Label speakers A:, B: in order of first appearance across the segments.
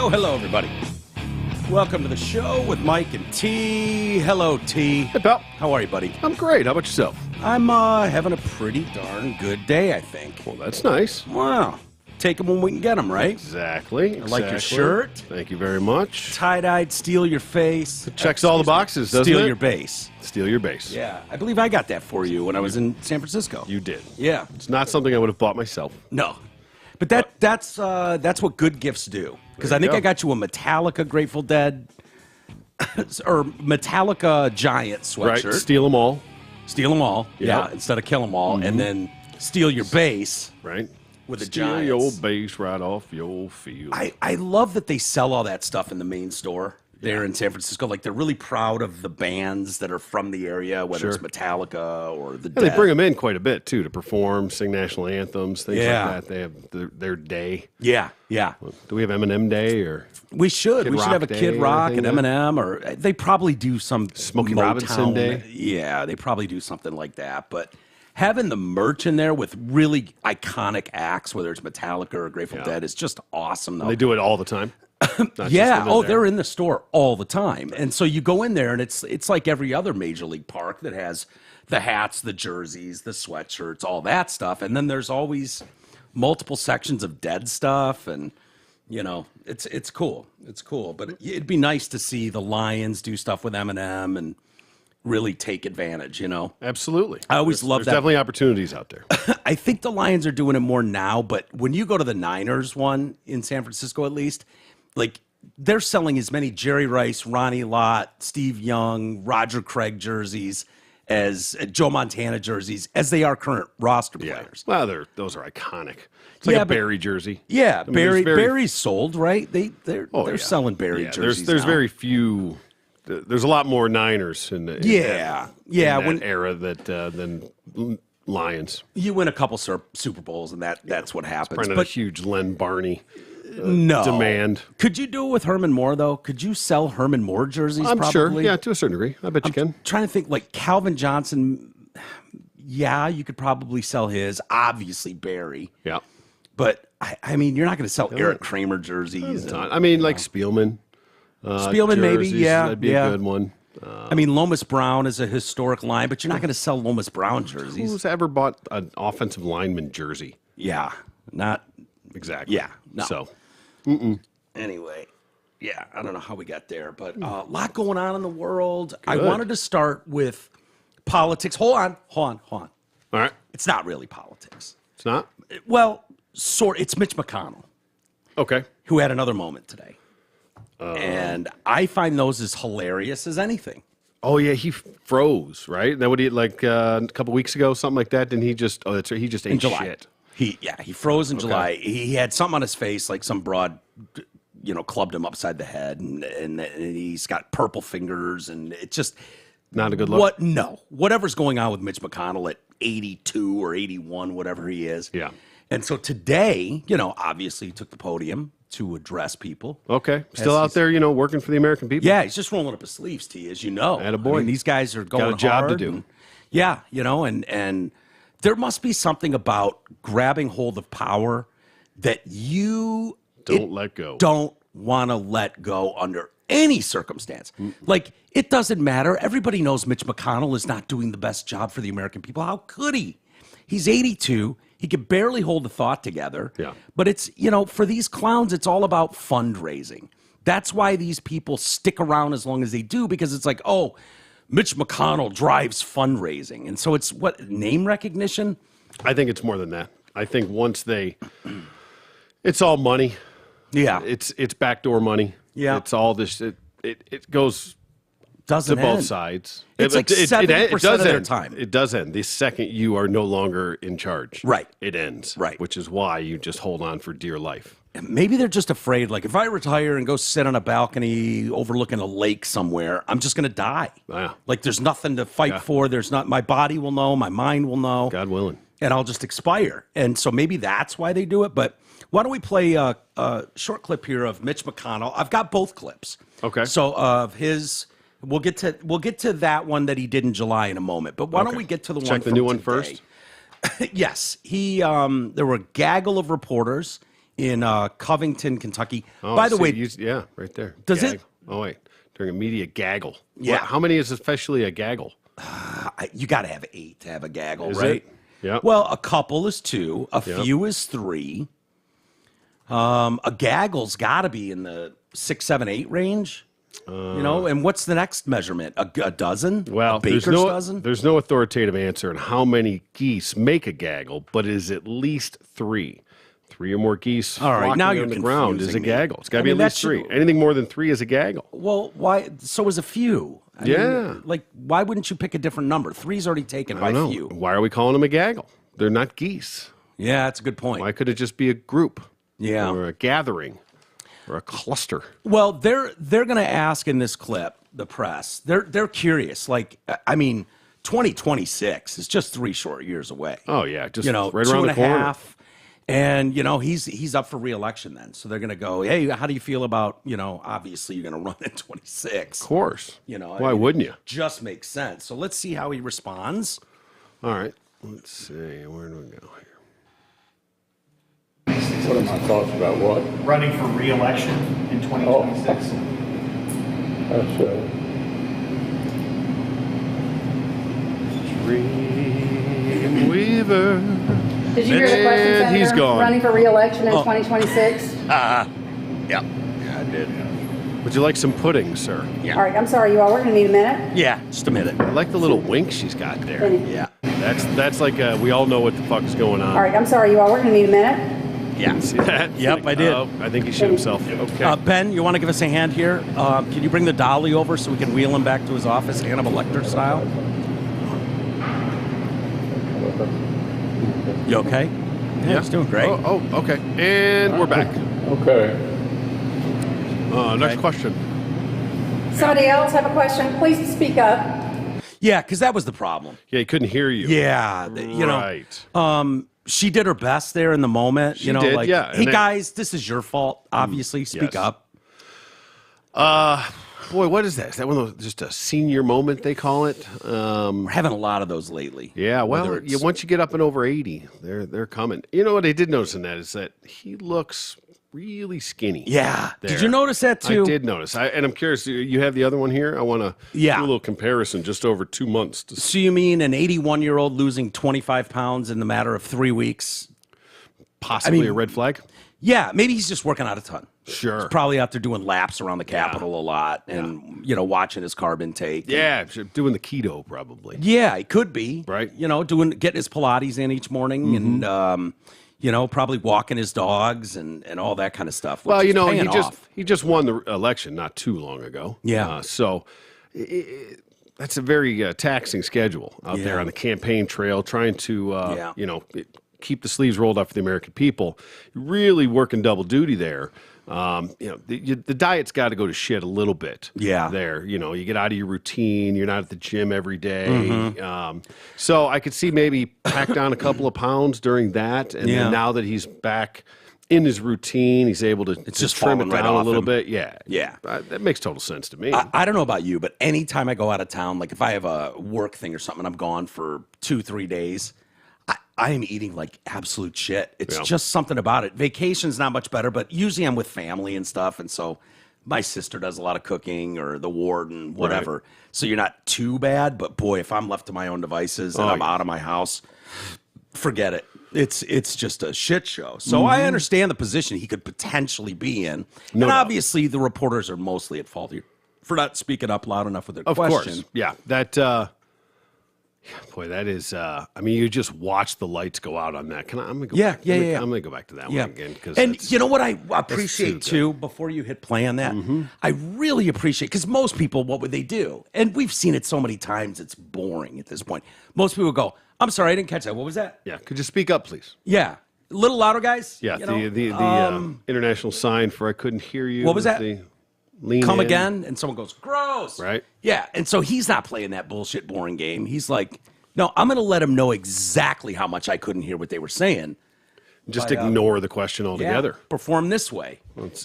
A: Hello, everybody. Welcome to the show with Mike and T. Hello, T.
B: Hey, pal.
A: How are you, buddy?
B: I'm great. How about yourself?
A: I'm having a pretty darn good day, I think.
B: Well, that's nice.
A: Wow. Take them when we can get them, right?
B: Exactly.
A: I like your shirt.
B: Thank you very much.
A: Tie-dyed, steal your face.
B: It checks all the boxes, doesn't
A: Steal
B: it?
A: your base.
B: Steal your base.
A: Yeah. I believe I got that for you when I was in San Francisco.
B: You did.
A: Yeah.
B: It's not something I would have bought myself.
A: No. But that's what good gifts do. Because I think
B: go.
A: I got you a Metallica Grateful Dead or Metallica Giant sweatshirt.
B: Right. Steal them all.
A: Steal them all,
B: Yeah.
A: yeah, instead of kill them all, and then steal your base
B: Right.
A: with a
B: Steal
A: Giants.
B: your base right off your field.
A: I love that they sell all that stuff in the main store there in San Francisco. Like, they're really proud of the bands that are from the area, whether it's
B: Sure.
A: Metallica or the
B: And they
A: Dead.
B: bring them in quite a bit, too, to perform, sing national anthems, things
A: Yeah.
B: like that. They have their day.
A: Yeah, yeah.
B: Do we have Eminem Day or
A: We should.
B: Kid
A: We should
B: Rock
A: have a
B: Day
A: Kid
B: or
A: Rock
B: anything
A: and
B: like
A: Eminem, or they probably do some
B: Smokey
A: Motown.
B: Robinson Day?
A: Yeah, they probably do something like that. But having the merch in there with really iconic acts, whether it's Metallica or Grateful
B: Yeah.
A: Dead, is just awesome. Though.
B: they do it all the time? Not
A: Yeah.
B: just
A: Oh,
B: there.
A: they're in the store all the time, and so you go in there, and it's like every other major league park that has the hats, the jerseys, the sweatshirts, all that stuff, and then there's always multiple sections of Dead stuff, and you know, it's cool. It's cool, but it'd be nice to see the Lions do stuff with Eminem and really take advantage. You know,
B: Absolutely.
A: I always love
B: There's
A: that.
B: definitely opportunities out there.
A: I think the Lions are doing it more now, but when you go to the Niners one in San Francisco, at least, like they're selling as many Jerry Rice, Ronnie Lott, Steve Young, Roger Craig jerseys as Joe Montana jerseys as they are current roster players.
B: Well, those are iconic. It's like
A: Yeah,
B: a
A: but-
B: Barry jersey.
A: Yeah,
B: I mean, there's
A: Barry's sold, right? They're
B: yeah.
A: selling Barry
B: Yeah,
A: jerseys.
B: There's
A: now.
B: very few. There's a lot more Niners in the
A: Yeah, yeah,
B: in
A: when-
B: that era than Lions.
A: You win a couple Super Bowls, and that's what happens.
B: Probably not
A: But
B: a huge Len Barney
A: no
B: demand.
A: Could you do it with Herman Moore though? Could you sell Herman Moore jerseys?
B: I'm
A: probably?
B: sure. Yeah, to a certain degree. I bet you can.
A: Trying to think, like Calvin Johnson. Yeah, you could probably sell his. Obviously Barry,
B: Yeah.
A: but I mean, you're not going to sell Eric Kramer jerseys. and-
B: I mean, like Spielman.
A: Spielman, maybe,
B: jerseys,
A: yeah,
B: That'd be
A: yeah.
B: a good one.
A: I mean, Lomas Brown is a historic line, but you're not going to sell Lomas Brown jerseys.
B: Who's ever bought an offensive lineman jersey?
A: Yeah, not
B: Exactly.
A: yeah. No.
B: So
A: Anyway, yeah, I don't know how we got there, but a lot going on in the world. I wanted to start with politics. Hold on.
B: all right.
A: It's not really politics.
B: It's not
A: Well, it's Mitch McConnell,
B: okay.
A: who had another moment today. And I find those as hilarious as anything.
B: Oh yeah, he froze, right? That what he like a couple weeks ago, something like that. Didn't he just? Oh, that's right. He just ate
A: July.
B: shit.
A: He froze in July. He had something on his face, like some broad, clubbed him upside the head, and he's got purple fingers, and it just
B: Not a good look.
A: Whatever's going on with Mitch McConnell at 82 or 81, whatever he is.
B: Yeah.
A: And so today, obviously he took the podium to address people.
B: Okay, still out there, working for the American people.
A: Yeah, he's just rolling up his sleeves, T, as you know.
B: Attaboy.
A: I mean, these guys are going
B: Got a job to
A: hard
B: do.
A: and- yeah, and there must be something about grabbing hold of power that you
B: Don't let go.
A: don't want to let go under any circumstance. Like, it doesn't matter. Everybody knows Mitch McConnell is not doing the best job for the American people. How could he? He's 82. He can barely hold a thought together.
B: Yeah.
A: But it's, for these clowns, it's all about fundraising. That's why these people stick around as long as they do, because it's like, oh, Mitch McConnell drives fundraising. And so it's name recognition?
B: I think it's more than that. I think once it's all money.
A: Yeah.
B: It's backdoor money.
A: Yeah.
B: It's all this. It goes
A: Doesn't
B: to both
A: end.
B: sides.
A: It's like 70% of their time.
B: It does end. The second you are no longer in charge.
A: Right.
B: It ends.
A: Right.
B: Which is why you just hold on for dear life.
A: Maybe they're just afraid, like, if I retire and go sit on a balcony overlooking a lake somewhere, I'm just going to die.
B: Yeah.
A: Like, there's nothing to fight for. My body will know, my mind will know.
B: God willing.
A: And I'll just expire. And so maybe that's why they do it. But why don't we play a short clip here of Mitch McConnell? I've got both clips.
B: Okay.
A: So of his, we'll get to that one that he did in July in a moment. But why don't we get to the
B: Check
A: one
B: the
A: from
B: new one
A: today?
B: first?
A: Yes, there were a gaggle of reporters in Covington, Kentucky.
B: Oh,
A: By the way,
B: yeah, right there.
A: Does it?
B: Oh, wait. During a media gaggle.
A: Yeah.
B: How many is officially a gaggle?
A: you got to have 8 to have a gaggle,
B: Is
A: right?
B: it? Yeah.
A: Well, a couple is 2, a few is 3. A gaggle's got to be in the 6, 7, 8 range. And what's the next measurement? A dozen?
B: Well,
A: a baker's dozen?
B: there's no authoritative answer on how many geese make a gaggle, but it is at least 3. 3 or more geese
A: All right,
B: flocking
A: now you're
B: on the ground is a
A: confusing me.
B: gaggle. It's got to
A: I
B: be at
A: mean,
B: least
A: that
B: 3.
A: should-
B: Anything more than 3 is a gaggle.
A: Well, why? So is a few. I
B: Yeah.
A: mean, like, why wouldn't you pick a different number? 3's already taken
B: I
A: by
B: don't know.
A: few.
B: Why are we calling them a gaggle? They're not geese.
A: Yeah, that's a good point.
B: Why could it just be a group?
A: Yeah.
B: Or a gathering? Or a cluster?
A: Well, they're going to ask in this clip, the press. They're curious. Like, I mean, 2026 is just 3 short years away.
B: Oh, yeah. Just
A: You know,
B: right
A: 2
B: around
A: and
B: the
A: a
B: corner.
A: half. And, he's up for re-election then. So they're going to go, hey, how do you feel about, obviously you're going to run in 26.
B: Of course. Why
A: I mean,
B: wouldn't you?
A: it just makes sense. So let's see how he responds.
B: All right. Let's see. Where do we go here?
C: What are my thoughts about what?
D: Running for re-election in 2026.
C: That's
B: Dreamweaver.
E: Did you hear the question,
B: And
E: Senator?
B: he's gone.
E: Running for re-election in 2026?
A: Yeah, I did.
B: Would you like some pudding, sir?
A: Yeah.
E: All right, I'm sorry, you all. We're going to need a minute.
A: Yeah, just a minute.
B: I like the little wink she's got there.
E: Minute.
A: Yeah,
B: That's like we all know what the fuck is going on.
E: All right, I'm sorry, you all. We're going to need a minute.
A: yeah.
B: See that?
A: Yep, I did.
B: Oh, I think he shit himself. Okay.
A: Ben, you want to give us a hand here? Can you bring the dolly over so we can wheel him back to his office, Hannibal Lecter style? You okay? Yeah, he's doing great.
B: Oh, okay. And we're back.
C: okay.
B: Next question.
E: Somebody else have a question? Please speak up.
A: Yeah, because that was the problem.
B: Yeah, he couldn't hear you.
A: Yeah,
B: Right.
A: she did her best there in the moment.
B: She did,
A: like,
B: yeah,
A: hey
B: and
A: guys, this is your fault. Obviously, speak
B: yes.
A: up.
B: Boy, what is that? Is that one of those, just a senior moment, they call it?
A: We're having a lot of those lately.
B: Yeah, well,
A: Whether it's-
B: once you get up and over 80, they're coming. You know what I did notice in that is that he looks really skinny.
A: Yeah.
B: there.
A: Did you notice that too?
B: I did notice. And I'm curious, you have the other one here? I want to
A: Yeah.
B: do a little comparison just over 2 months. To
A: So you mean an 81-year-old losing 25 pounds in the matter of 3 weeks?
B: possibly a red flag?
A: Yeah, maybe he's just working out a ton.
B: Sure.
A: He's probably out there doing laps around the Capitol a lot and, watching his carb intake.
B: Yeah, doing the keto probably.
A: Yeah, it could be.
B: Right.
A: Getting his Pilates in each morning and, probably walking his dogs and all that kind of stuff.
B: Well,
A: which is paying
B: he
A: off.
B: just won the election not too long ago.
A: Yeah.
B: So that's a very taxing schedule out there on the campaign trail, trying to keep the sleeves rolled up for the American people. Really working double duty there. The diet's got to go to shit a little bit.
A: Yeah.
B: There, you get out of your routine. You're not at the gym every day.
A: Mm-hmm.
B: So I could see maybe packed on a couple of pounds during that, and then now that he's back in his routine, he's able to
A: just
B: trim it
A: falling right
B: down a
A: off
B: little
A: him.
B: bit. Yeah,
A: Yeah.
B: that makes total sense to me.
A: I don't know about you, but anytime I go out of town, like if I have a work thing or something, I'm gone for 2-3 days. I am eating like absolute shit. It's just something about it. Vacation's not much better, but usually I'm with family and stuff. And so my sister does a lot of cooking or the warden, whatever.
B: Right.
A: So you're not too bad. But boy, if I'm left to my own devices and I'm out of my house, forget it. It's just a shit show. So I understand the position he could potentially be in.
B: No
A: and
B: doubt.
A: obviously the reporters are mostly at fault here for not speaking up loud enough with their
B: Of
A: question.
B: course, yeah. That boy, that is. You just watch the lights go out on that. I'm gonna go.
A: Yeah,
B: back.
A: yeah.
B: I'm gonna go back to that
A: Yeah.
B: one again because.
A: And you know what I
B: too
A: appreciate
B: good.
A: too, before you hit play on that, I really appreciate, because most people, what would they do? And we've seen it so many times, it's boring at this point. Most people go, I'm sorry, I didn't catch that. What was that?
B: Yeah, could you speak up, please?
A: Yeah. A little louder, guys.
B: Yeah,
A: You know?
B: the international sign for I couldn't hear you.
A: What was that?
B: The lean
A: Come
B: in.
A: again, and someone goes, gross.
B: Right.
A: Yeah. And so he's not playing that bullshit boring game. He's like, no, I'm going to let him know exactly how much I couldn't hear what they were saying.
B: Just
A: But,
B: ignore the question
A: Yeah,
B: altogether.
A: perform this way.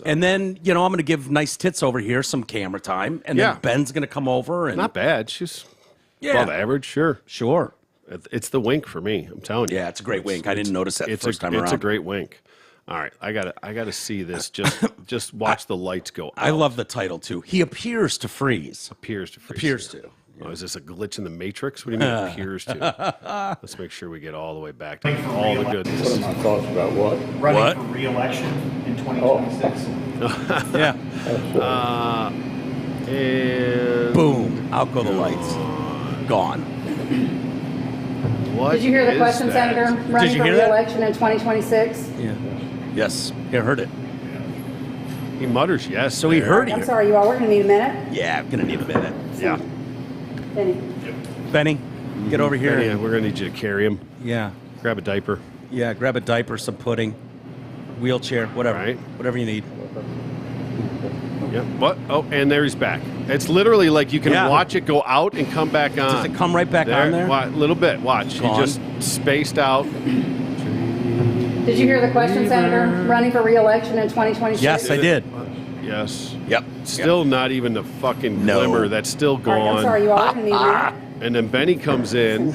A: And then, I'm going to give nice tits over here some camera time. And
B: Yeah.
A: then Ben's going to come over. And
B: Not bad. She's
A: yeah,
B: above average, sure.
A: sure.
B: It's the wink for me. I'm telling you.
A: Yeah, it's a great wink. I didn't notice that the
B: It's
A: first time
B: It's
A: around.
B: a great wink. All right, I gotta see this. Just watch the lights go out.
A: I love the title too. He appears to freeze.
B: Appears to freeze.
A: Appears to.
B: Oh, is this a glitch in the Matrix? What do you mean appears to? Let's make sure we get all the way back to all the
C: What
B: goodness.
C: are my thoughts about what?
D: Running
A: What?
D: for re-election in 2026.
A: Yeah.
B: And
A: Boom. Out go the lights. Gone.
B: what
E: Did you hear the
B: is
E: question,
B: that?
E: Senator? Running
A: you
E: for
A: hear that?
E: re-election in 2026?
A: Yeah. Yes. He heard it.
B: He mutters yes.
A: So he
B: there.
A: heard
E: I'm
A: you.
E: sorry, you all, we're gonna need a minute.
A: Yeah, I'm gonna need a minute.
B: Yeah.
E: Benny.
A: Benny, get over here.
B: Yeah, we're gonna need you to carry him.
A: Yeah.
B: Grab a diaper.
A: Yeah. Grab a diaper, some pudding, wheelchair, whatever.
B: Right.
A: Whatever you need.
B: Yep. What? Oh, and there he's back. It's literally like you can
A: Yeah.
B: watch it go out and come back on.
A: Does it come right back on there?
B: Little bit. Watch.
A: Gone.
B: He just spaced out.
E: Did you hear the question, Senator? Running for re-election in 2026?
A: Yes, I did.
B: Yes.
A: Yep.
B: Still not even the fucking
A: No.
B: glimmer. That's still
E: All right,
B: gone.
E: I'm sorry, you all, we're gonna need a minute.
B: And then Benny comes in,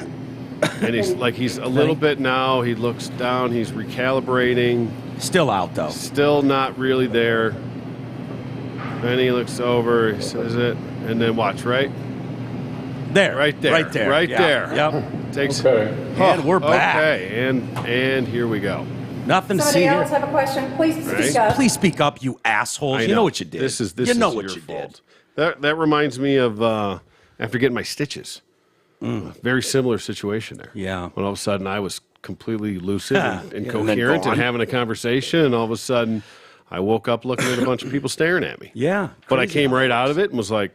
B: and he's a little bit now. He looks down. He's recalibrating.
A: Still out though.
B: Still not really there. Benny looks over. He says it, and then watch right,
A: There.
B: right there,
A: Right there.
B: right
A: Yeah.
B: there.
A: Yep.
B: Takes.
C: Okay.
A: And we're back.
B: Okay, and here we go.
A: Nothing to see
E: Somebody
A: here.
E: else have a question? Please
B: Right.
E: speak up.
A: Please speak up, you assholes.
B: I
A: You know what you did.
B: This is
A: you know
B: is
A: what
B: your
A: you
B: fault. That reminds me of after getting my stitches. Very similar situation there.
A: Yeah.
B: When all of a sudden I was completely lucid and
A: Yeah, and then
B: coherent and
A: gone.
B: having a conversation, and all of a sudden I woke up looking at a bunch of people staring at me.
A: did. Yeah.
B: But I
A: crazy
B: came
A: how
B: right
A: that
B: out
A: works.
B: of it and was like,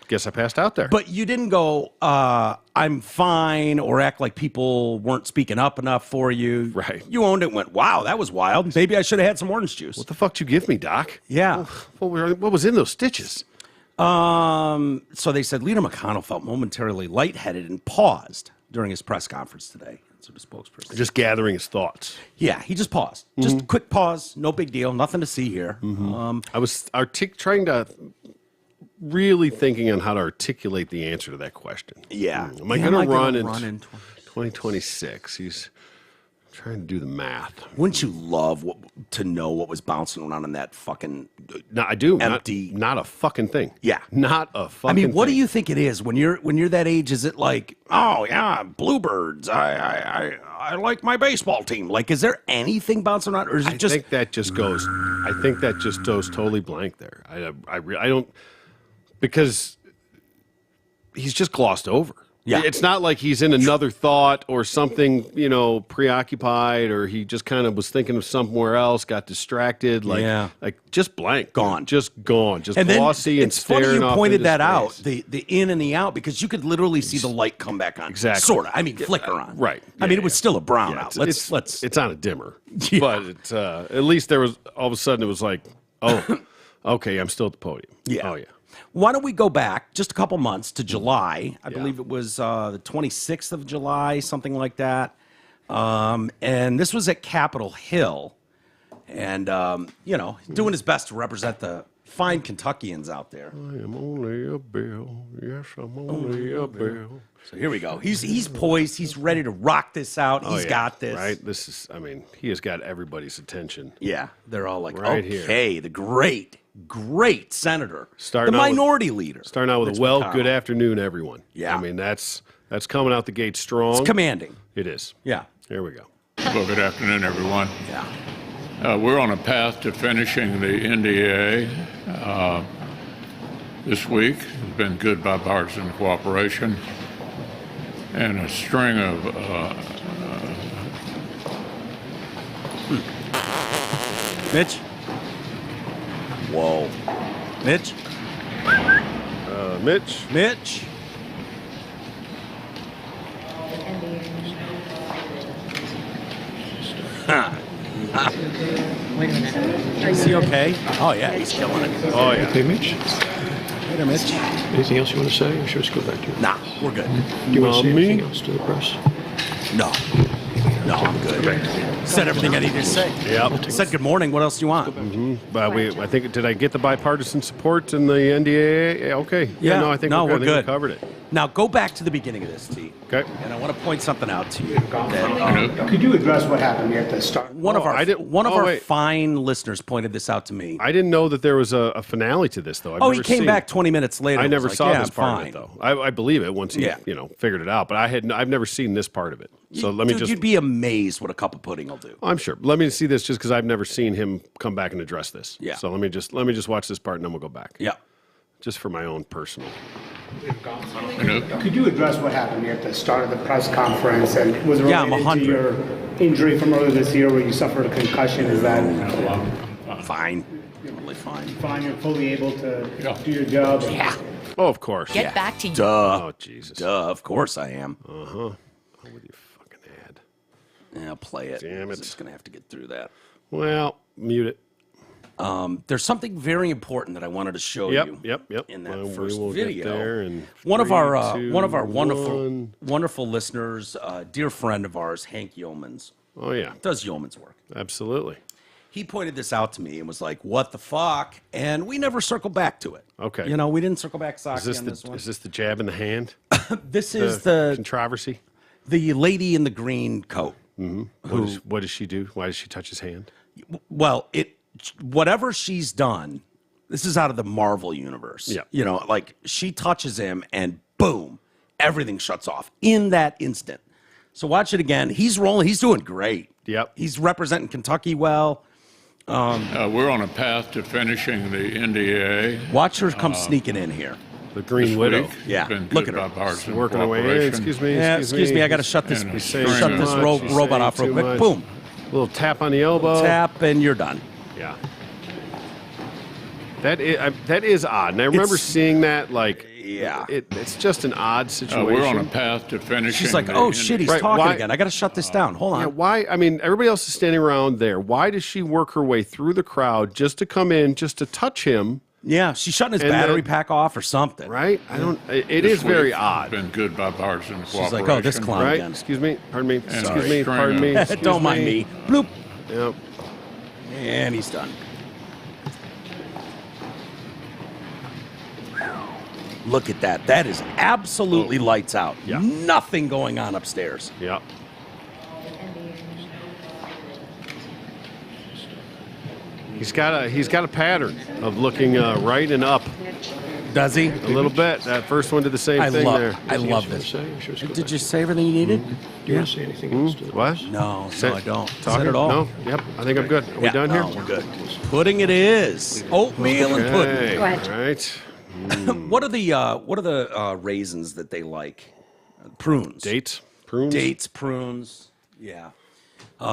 B: guess I passed out there.
A: But you didn't go, I'm fine, or act like people weren't speaking up enough for you.
B: Right.
A: You owned it and went, wow, that was wild. Maybe I should have had some orange juice.
B: what the fuck did you give me, Doc?
A: Yeah.
B: What was in those stitches?
A: So they said Leader McConnell felt momentarily lightheaded and paused during his press conference today. That's what the spokesperson said.
B: Just gathering his thoughts.
A: Yeah, he just paused. Just a quick pause. No big deal. Nothing to see here.
B: I was trying to really thinking on how to articulate the answer to that question.
A: Yeah.
B: Am I
A: Yeah,
B: going to
A: gonna
B: run in
A: 20?
B: 2026? He's trying to do the math.
A: Wouldn't you love to know what was bouncing around in that fucking...
B: No, I do.
A: Empty.
B: Not a fucking thing.
A: Yeah.
B: Not a fucking
A: I mean, what do
B: thing.
A: you think it is when you're that age? Is it like, oh yeah, bluebirds? I like my baseball team. Like, is there anything bouncing around, or is it
B: I
A: just?
B: think that just goes. I think that just goes totally blank there. I don't, because he's just glossed over.
A: Yeah.
B: It's not like he's in another thought or something, preoccupied, or he just kind of was thinking of somewhere else, got distracted,
A: Yeah.
B: like just blank,
A: Gone.
B: just gone, just
A: And then
B: glossy and
A: it's funny
B: staring
A: you
B: off
A: pointed
B: into
A: that out,
B: space.
A: the in and the out, because you could literally see the light come back on.
B: Exactly.
A: Sort of. I mean, flicker on.
B: Right.
A: I mean,
B: Yeah,
A: it was still a brown out.
B: It's
A: Let's.
B: on a dimmer,
A: Yeah.
B: but it's at least there was all of a sudden it was like, oh, okay, I'm still at the podium.
A: Yeah.
B: Oh yeah.
A: Why don't we go back just a couple months to July? I believe it was the 26th of July, something like that. And this was at Capitol Hill. And, doing his best to represent the fine Kentuckians out there.
B: I am only a bill. Yes, I'm only a bill.
A: So here we go. He's poised. He's ready to rock this out.
B: Oh,
A: He's
B: yeah,
A: got this.
B: Right? He has got everybody's attention.
A: Yeah. They're all like,
B: Right here.
A: okay, the great senator.
B: Starting
A: the
B: out with-
A: minority leader.
B: Starting out with
A: Mitch
B: a well,
A: McConnell.
B: good afternoon, everyone.
A: Yeah.
B: I mean, that's coming out the gate strong.
A: It's commanding.
B: It is.
A: Yeah.
B: Here we go.
C: Well, good afternoon, everyone.
A: Yeah.
C: We're on a path to finishing the NDA this week. It's been good bipartisan cooperation and a string of
A: Mitch? Whoa. Mitch?
B: Mitch.
A: Mitch? Is he okay? Oh, yeah, he's killing it.
B: Oh yeah.
F: Okay, Mitch.
A: Hey there, Mitch.
F: Anything else you want to say, or should we just go back to?
A: Nah, we're good.
F: Do you want to say
B: Me?
F: anything else to the press?
A: No. No, I'm good. Said everything I needed to say.
B: Yep.
A: Said good morning. What else do you want?
B: But I think, did I get the bipartisan support in the NDA? Okay.
A: Yeah.
B: No, I think
A: No,
B: we're
A: we're
B: good. I think
A: good.
B: we covered it.
A: Now go back to the beginning of this, T.
B: Okay.
A: And I want to point something out to you. That,
D: Could you address what happened here at the start?
A: one of
B: Oh,
A: our
B: wait.
A: fine listeners pointed this out to me.
B: I didn't know that there was a finale to this, though.
A: He came back 20 minutes later.
B: I
A: and
B: never
A: was like,
B: saw
A: yeah,
B: this
A: I'm
B: part
A: fine.
B: of it, though. I believe it once he, figured it out. But I've never seen this part of it. So let me
A: Dude,
B: just.
A: you'd be amazed what a cup of pudding will do.
B: I'm sure. Let me see this just because I've never seen him come back and address this.
A: Yeah.
B: So let me just watch this part and then we'll go back.
A: Yeah.
B: Just for my own personal.
D: Could you address what happened here at the start of the press conference and was it
A: Yeah, I'm
D: related
A: 100.
D: to your injury from earlier this year where you suffered a concussion? Is that
A: Fine. Totally fine.
D: fine? You're fully able to do your job?
A: Yeah.
B: Oh, of course.
G: Get back to you.
A: Duh.
B: Oh, Jesus.
A: Duh. Of course I am.
B: Oh, with your fucking ad.
A: Yeah, play it.
B: Damn it.
A: I'm just going to have to get through that.
B: Well, mute it.
A: There's something very important that I wanted to show you.
B: Yep.
A: In that
B: Well,
A: first
B: we will get
A: video.
B: there in
A: One of
B: 3,
A: our
B: 2,
A: wonderful
B: 1.
A: wonderful listeners, dear friend of ours, Hank Yeomans,
B: Oh, yeah.
A: does yeoman's work.
B: Absolutely.
A: He pointed this out to me and was like, "What the fuck?" And we never circled back to it.
B: Okay.
A: You know, we didn't circle back,
B: Is
A: Socky,
B: this,
A: on this one.
B: is this the jab in the hand?
A: This is the
B: controversy?
A: lady in the green coat.
B: What does she do? Why does she touch his hand?
A: Well, whatever she's done, this is out of the Marvel universe.
B: Yeah.
A: You know, like she touches him and boom, everything shuts off in that instant. So watch it again. He's rolling. He's doing great.
B: Yep.
A: He's representing Kentucky well.
C: We're on a path to finishing the NDA.
A: Watch her come sneaking in here.
B: The Green
C: this
B: Widow.
C: week.
A: Yeah,
C: It's been
A: look
C: good
A: at her.
C: bipartisan
B: Working her way in.
C: cooperation.
B: Excuse me.
A: Yeah, excuse me. I got to shut this
C: And
B: He's saying
A: shut
B: too
A: this
B: much. He's
A: robot
B: saying
A: off real
B: too
A: quick.
B: much.
A: Boom.
B: Little tap on the elbow.
A: Tap and you're done.
B: Yeah. That is odd. And I remember seeing that, like,
A: Yeah.
B: it's just an odd situation.
C: We're on a path to finishing.
A: She's like,
C: the
A: "Oh
C: NDA.
A: shit, he's
B: Right,
A: talking
B: why-
A: again. I got to shut this down. Hold on."
B: Yeah, why? I mean, everybody else is standing around there. Why does she work her way through the crowd just to come in, just to touch him,
A: Yeah, she's shutting his
B: And
A: battery
B: then-
A: pack off or something.
B: right? I don't, it
C: This
B: is very
C: week
B: odd.
C: Been good bipartisan cooperation.
A: She's like, "Oh, this clown
B: Right?
A: again."
B: Excuse me. Pardon me.
C: And
B: Excuse me.
C: string
B: Pardon
C: of-
B: me. Excuse
A: Don't mind me. Bloop.
B: Yep.
A: And he's done. Look at that. That is absolutely lights out.
B: Yeah.
A: Nothing going on upstairs.
B: Yep. He's got a pattern of looking right and up
A: Does he?
B: a little bit. That first one did the same thing there.
A: I
F: Anything
A: love
F: else
A: this.
F: you want to say? Or should we just go
A: Did
F: back?
A: you say everything you needed?
F: Do you want to say anything else? to the
B: What?
F: press?
A: No,
B: Say-
A: I don't.
B: Talking?
A: Said it all.
B: No. Yep. I think I'm good. Are we
A: Yeah,
B: done
A: no,
B: here?
A: we're good. Pudding it is. Oatmeal and pudding.
B: Okay.
E: Go ahead.
B: All right.
A: What are the raisins that they like? Prunes.
B: Dates. Prunes.
A: Dates, prunes. Yeah.
B: Well,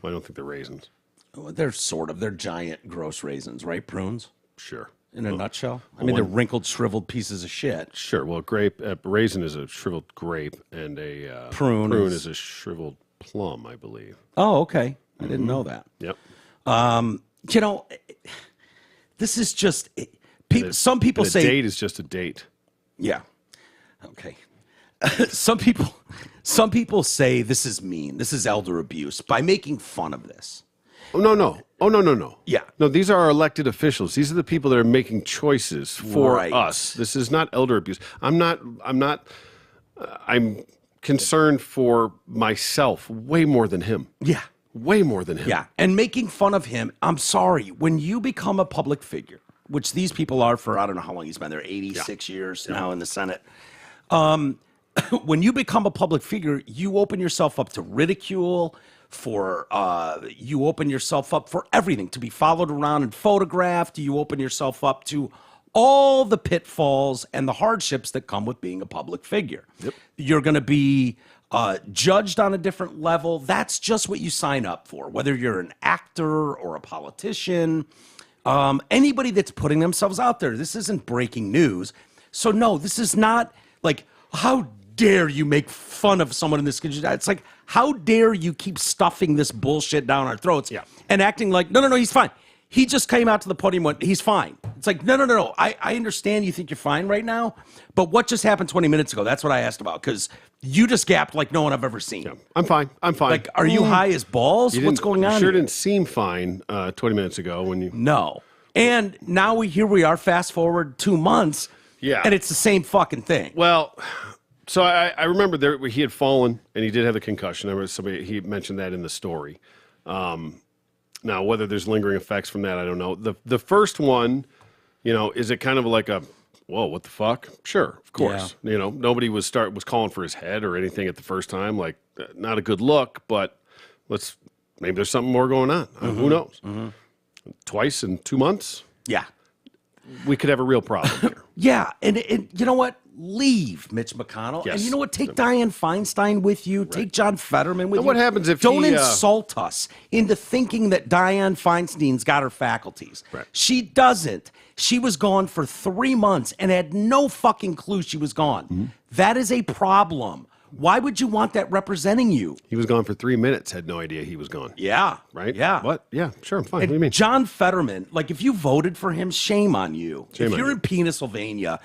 B: I don't think they're raisins.
A: They're they're giant gross raisins, right? Prunes,
B: Sure.
A: in a nutshell. I mean, they're wrinkled, shriveled pieces of shit.
B: Sure. Well, raisin is a shriveled grape, and a
A: Prune
B: is
A: is-
B: a shriveled plum, I believe.
A: Oh, okay. I didn't know that.
B: Yep.
A: You know, this is just some people
B: And a
A: say,
B: date is just a date.
A: yeah, okay. some people say this is mean. This is elder abuse by making fun of this.
B: Oh no. Oh no.
A: Yeah.
B: No, these are our elected officials. These are the people that are making choices for
A: Right.
B: us. This is not elder abuse. I'm concerned for myself way more than him.
A: Yeah.
B: Way more than him.
A: Yeah, and making fun of him. I'm sorry. When you become a public figure, which these people are for, I don't know how long he's been there, 86 years now in the Senate. When you become a public figure, you open yourself up to ridicule, you open yourself up for everything, to be followed around and photographed. You open yourself up to all the pitfalls and the hardships that come with being a public figure. Yep. You're going to be judged on a different level. That's just what you sign up for, whether you're an actor or a politician. Anybody that's putting themselves out there. This isn't breaking news. So no, this is not like, how dare you make fun of someone in this condition? It's like, how dare you keep stuffing this bullshit down our throats and acting like, no, he's fine. He just came out to the podium and went, he's fine. It's like, no. I understand you think you're fine right now, but what just happened 20 minutes ago? That's what I asked about, because you just gapped like no one I've ever seen.
B: Yeah. I'm fine.
A: Like, are you high as balls? What's going on
B: You sure
A: here?
B: didn't seem fine 20 minutes ago when you.
A: No. And now we are, fast forward 2 months.
B: Yeah.
A: And it's the same fucking thing.
B: Well, so I remember he had fallen and he did have the concussion. I remember he mentioned that in the story. Now, whether there's lingering effects from that, I don't know. The first one, is it kind of like a, whoa, what the fuck? Sure, of course.
A: Yeah.
B: Nobody was calling for his head or anything at the first time. Like, not a good look, but maybe there's something more going on. Who knows? Mm-hmm. Twice in 2 months?
A: Yeah.
B: We could have a real problem here.
A: Yeah, and you know what? Leave Mitch McConnell.
B: Yes.
A: And you know what? Take Dianne Feinstein with you. Right. Take John Fetterman with you.
B: What happens if
A: Don't insult us into thinking that Dianne Feinstein's got her faculties.
B: Right.
A: She doesn't. She was gone for 3 months and had no fucking clue she was gone. Mm-hmm. That is a problem. Why would you want that representing you?
B: He was gone for 3 minutes, had no idea he was gone.
A: Yeah.
B: Right?
A: Yeah.
B: What? Yeah, sure, I'm fine.
A: And
B: what do you mean?
A: John Fetterman, like if you voted for him, shame on you.
B: Shame
A: if
B: on
A: you're
B: you.
A: in Pennsylvania,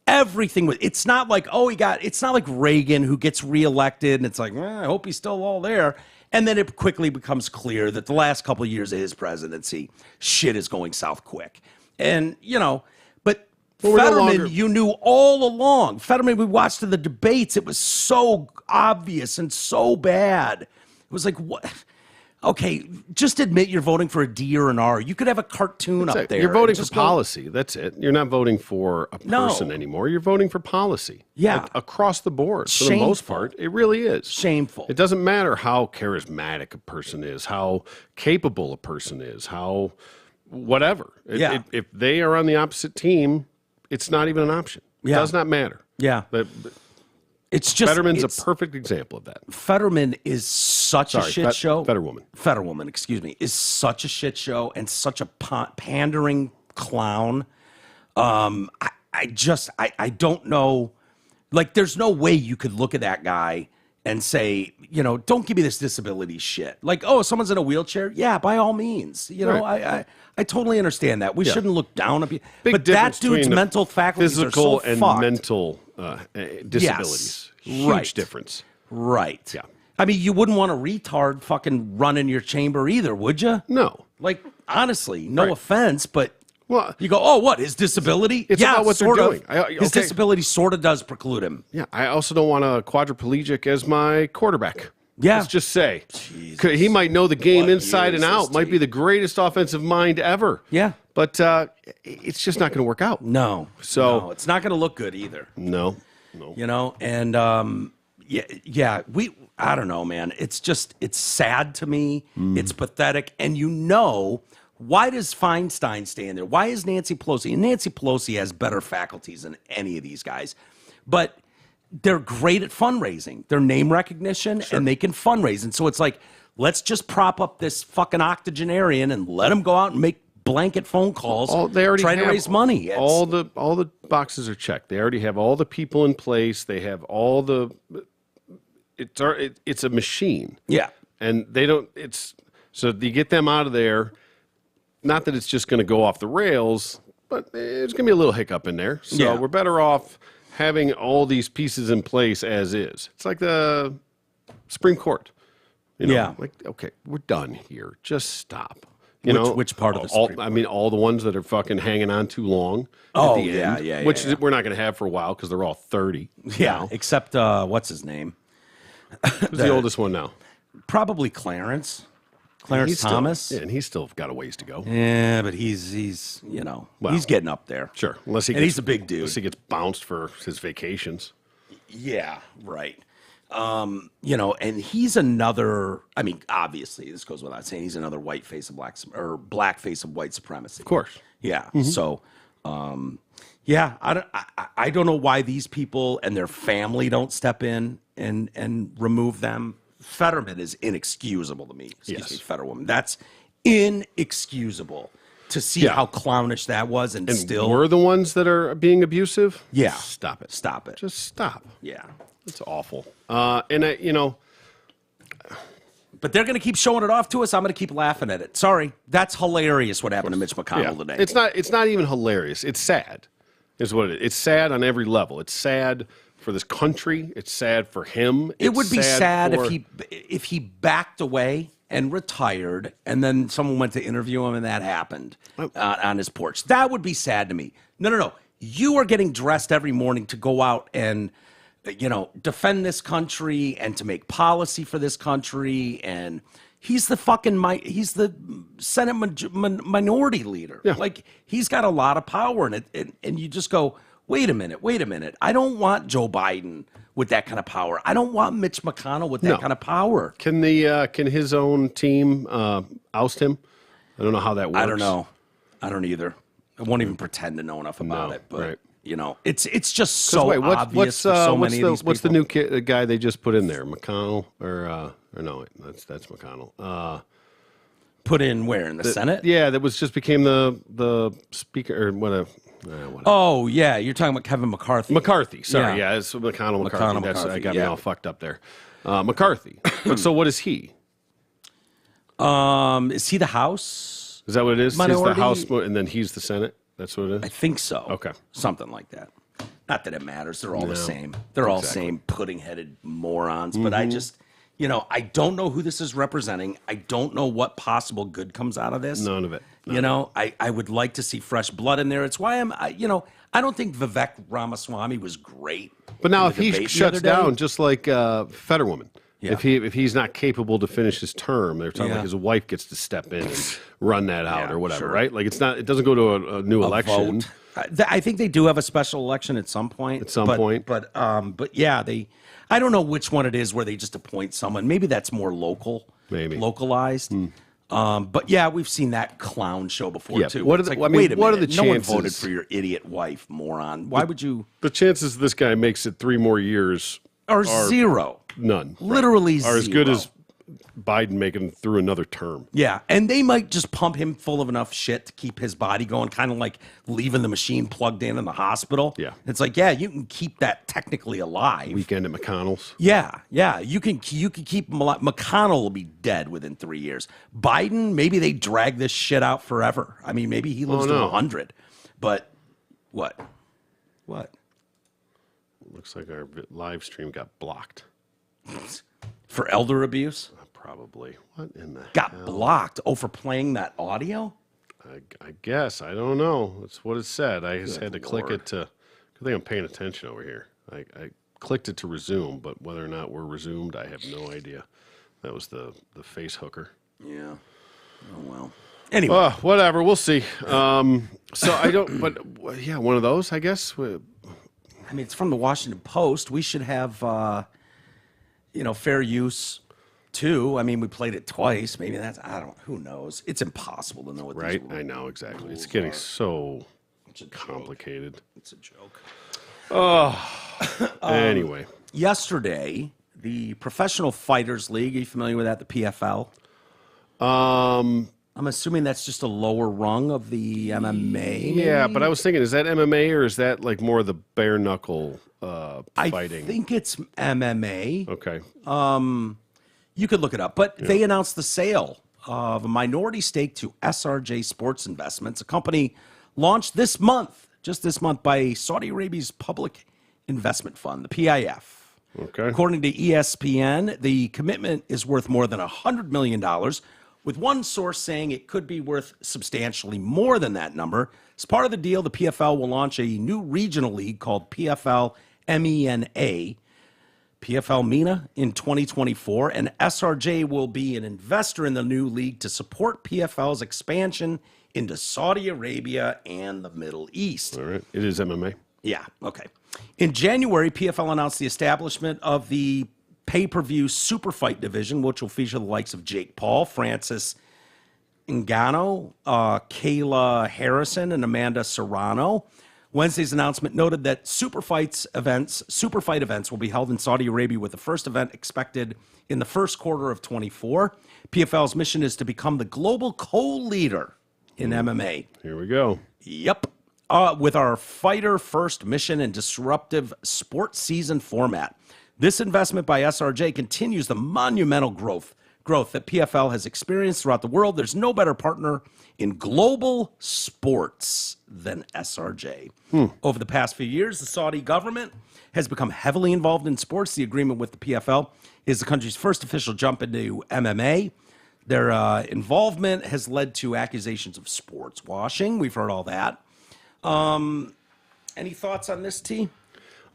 A: everything was, it's not like, it's not like Reagan who gets reelected and it's like, I hope he's still all there. And then it quickly becomes clear that the last couple of years of his presidency, shit is going south quick. And, but Fetterman, you knew all along. Fetterman, we watched the debates. It was so obvious and so bad. It was like, what? Okay, just admit you're voting for a D or an R. You could have a cartoon up there.
B: You're voting for policy. That's it. You're not voting for a person anymore. You're voting for policy.
A: Yeah.
B: Like, across the board. For the most part, it really is.
A: Shameful.
B: It doesn't matter how charismatic a person is, how capable a person is, how whatever. If they are on the opposite team, it's not even an option. It does not matter.
A: Yeah. It's just
B: Fetterman's a perfect example of that.
A: Fetterman is such a shit show.
B: Fetterwoman,
A: excuse me, is such a shit show and such a pandering clown. I don't know. Like, there's no way you could look at that guy and say, don't give me this disability shit. Like, oh, someone's in a wheelchair? Yeah, by all means. I totally understand that. We shouldn't look down on people. But that dude's mental faculties are so
B: and
A: fucked.
B: mental disabilities.
A: Yes.
B: Huge difference.
A: Right.
B: Yeah.
A: I mean, you wouldn't want a retard fucking run in your chamber either, would you?
B: No.
A: Like, honestly, no offense, but
B: well,
A: you go, oh, what, his disability?
B: It's about what they're doing.
A: His disability sort of does preclude him.
B: Yeah, I also don't want a quadriplegic as my quarterback.
A: Yeah.
B: Let's just say. He might know the game inside and out, might be the greatest offensive mind ever.
A: Yeah.
B: But it's just not going to work out.
A: No.
B: So
A: it's not going to look good either.
B: No.
A: And I don't know, man. It's sad to me. It's pathetic. And why does Feinstein stand there? Why is Nancy Pelosi? And Nancy Pelosi has better faculties than any of these guys. But they're great at fundraising. They're name recognition, and they can fundraise. And so it's like, let's just prop up this fucking octogenarian and let him go out and make blanket phone calls, trying to raise money.
B: All the boxes are checked. They already have all the people in place. They have all the. It's a machine.
A: Yeah,
B: and they don't. So you get them out of there. Not that it's just going to go off the rails, but there's going to be a little hiccup in there. So we're better off having all these pieces in place as is. It's like the Supreme Court. Like, okay, we're done here. Just stop.
A: Which part of the Supreme Court?
B: All the ones that are fucking hanging on too long.
A: Oh,
B: at the end, which we're not going to have for a while because they're all 30.
A: Yeah,
B: now.
A: except what's his name?
B: Who's the oldest one now?
A: Probably Clarence Thomas.
B: And he's still got a ways to go.
A: Yeah, but he's he's getting up there.
B: Sure,
A: he's a big dude.
B: Unless he gets bounced for his vacations.
A: Yeah, right. And he's another. I mean, obviously, this goes without saying. He's another white face of black face of white supremacy.
B: Of course.
A: Yeah. Mm-hmm. So, I don't know why these people and their family don't step in and remove them. Fetterman is inexcusable to me. Excuse me, Fetterwoman. That's inexcusable to see how clownish that was, and still
B: we're the ones that are being abusive.
A: Yeah,
B: stop it. Just stop.
A: Yeah,
B: it's awful.
A: But they're going to keep showing it off to us. I'm going to keep laughing at it. Sorry, that's hilarious. What happened to Mitch McConnell today?
B: It's not even hilarious. It's sad. Is what it is. It's sad on every level. It's sad for this country. It's sad for him.
A: It would be sad if he backed away and retired, and then someone went to interview him, and that happened on his porch. That would be sad to me. No. you are getting dressed every morning to go out and, defend this country and to make policy for this country. And he's the Senate minority leader.
B: Yeah.
A: Like, he's got a lot of power in it. And you just go, wait a minute. I don't want Joe Biden with that kind of power. I don't want Mitch McConnell with that kind of power.
B: Can his own team oust him? I don't know how that works.
A: I don't know. I don't either. I won't even pretend to know enough about it. But
B: right.
A: It's just so obvious for so many of these people.
B: What's the new guy they just put in there? McConnell or no? That's McConnell.
A: Put in where in the Senate?
B: Yeah, that was just became the speaker or whatever.
A: Oh yeah, you're talking about Kevin McCarthy.
B: McCarthy, sorry, yeah, it's McConnell McCarthy. I got me all fucked up there. McCarthy. So what is he?
A: Is he the House?
B: Is that what it is?
A: Minority?
B: He's the House, and then he's the Senate. That's what it is.
A: I think so.
B: Okay,
A: something like that. Not that it matters. They're all the same. They're all same pudding-headed morons. But I just, I don't know who this is representing. I don't know what possible good comes out of this.
B: None of it.
A: I would like to see fresh blood in there. It's why I don't think Vivek Ramaswamy was great.
B: But now if he shuts down, just like Fetterwoman,
A: Yeah.
B: if he's not capable to finish his term, they're talking like his wife gets to step in and run that out or whatever, right? Like it doesn't go to a new election.
A: Vote. I think they do have a special election at some point. But yeah, I don't know which one it is where they just appoint someone. Maybe that's more localized. But yeah, we've seen that clown show before too.
B: Wait a minute.
A: What
B: are the chances?
A: No one voted for your idiot wife, moron. Why would you?
B: The chances this guy makes it 3 more years
A: are zero.
B: None.
A: Literally
B: are as good as Biden making it through another term.
A: Yeah, and they might just pump him full of enough shit to keep his body going, kind of like leaving the machine plugged in the hospital.
B: Yeah.
A: It's like, yeah, you can keep that technically alive.
B: Weekend at McConnell's.
A: Yeah, you can keep him alive. McConnell will be dead within 3 years. Biden, maybe they drag this shit out forever. I mean, maybe he lives to 100. But what?
B: Looks like our live stream got blocked.
A: For elder abuse?
B: Probably. What in the
A: Got
B: hell?
A: blocked. Oh, for playing that audio?
B: I guess. I don't know. That's what it said. I just had to click it to... I think I'm paying attention over here. I clicked it to resume, but whether or not we're resumed, I have no idea. That was the face hooker.
A: Yeah. Oh, well. Anyway.
B: Whatever. We'll see. So I don't... But, yeah, one of those, I guess.
A: I mean, it's from the Washington Post. We should have, fair use, too. I mean, we played it twice. Maybe who knows? It's impossible to know what
B: Right?
A: these
B: I know, exactly. It's getting so complicated.
A: It's a joke.
B: Anyway.
A: Yesterday, the Professional Fighters League, are you familiar with that, the PFL? I'm assuming that's just a lower rung of the MMA.
B: Yeah, but I was thinking, is that MMA or is that like more of the bare knuckle fighting?
A: I think it's MMA.
B: Okay.
A: You could look it up, but they announced the sale of a minority stake to SRJ Sports Investments, a company launched this month, just this month, by Saudi Arabia's Public Investment Fund, the PIF.
B: Okay.
A: According to ESPN, the commitment is worth more than $100 million, with one source saying it could be worth substantially more than that number. As part of the deal, the PFL will launch a new regional league called PFL MENA, PFL MENA, in 2024, and SRJ will be an investor in the new league to support PFL's expansion into Saudi Arabia and the Middle East.
B: All right. It is MMA.
A: Yeah, okay. In January, PFL announced the establishment of the pay-per-view super fight division, which will feature the likes of Jake Paul, Francis Ngannou, Kayla Harrison, and Amanda Serrano. Wednesday's announcement noted that super fight events will be held in Saudi Arabia, with the first event expected in the first quarter of 24. PFL's mission is to become the global co-leader in MMA.
B: Here we go.
A: Yep. With our fighter-first mission and disruptive sports season format. This investment by SRJ continues the monumental growth that PFL has experienced throughout the world. There's no better partner in global sports than SRJ. Over the past few years, the Saudi government has become heavily involved in sports. The agreement with the PFL is the country's first official jump into MMA. Their involvement has led to accusations of sports washing. We've heard all that. Any thoughts on this, T?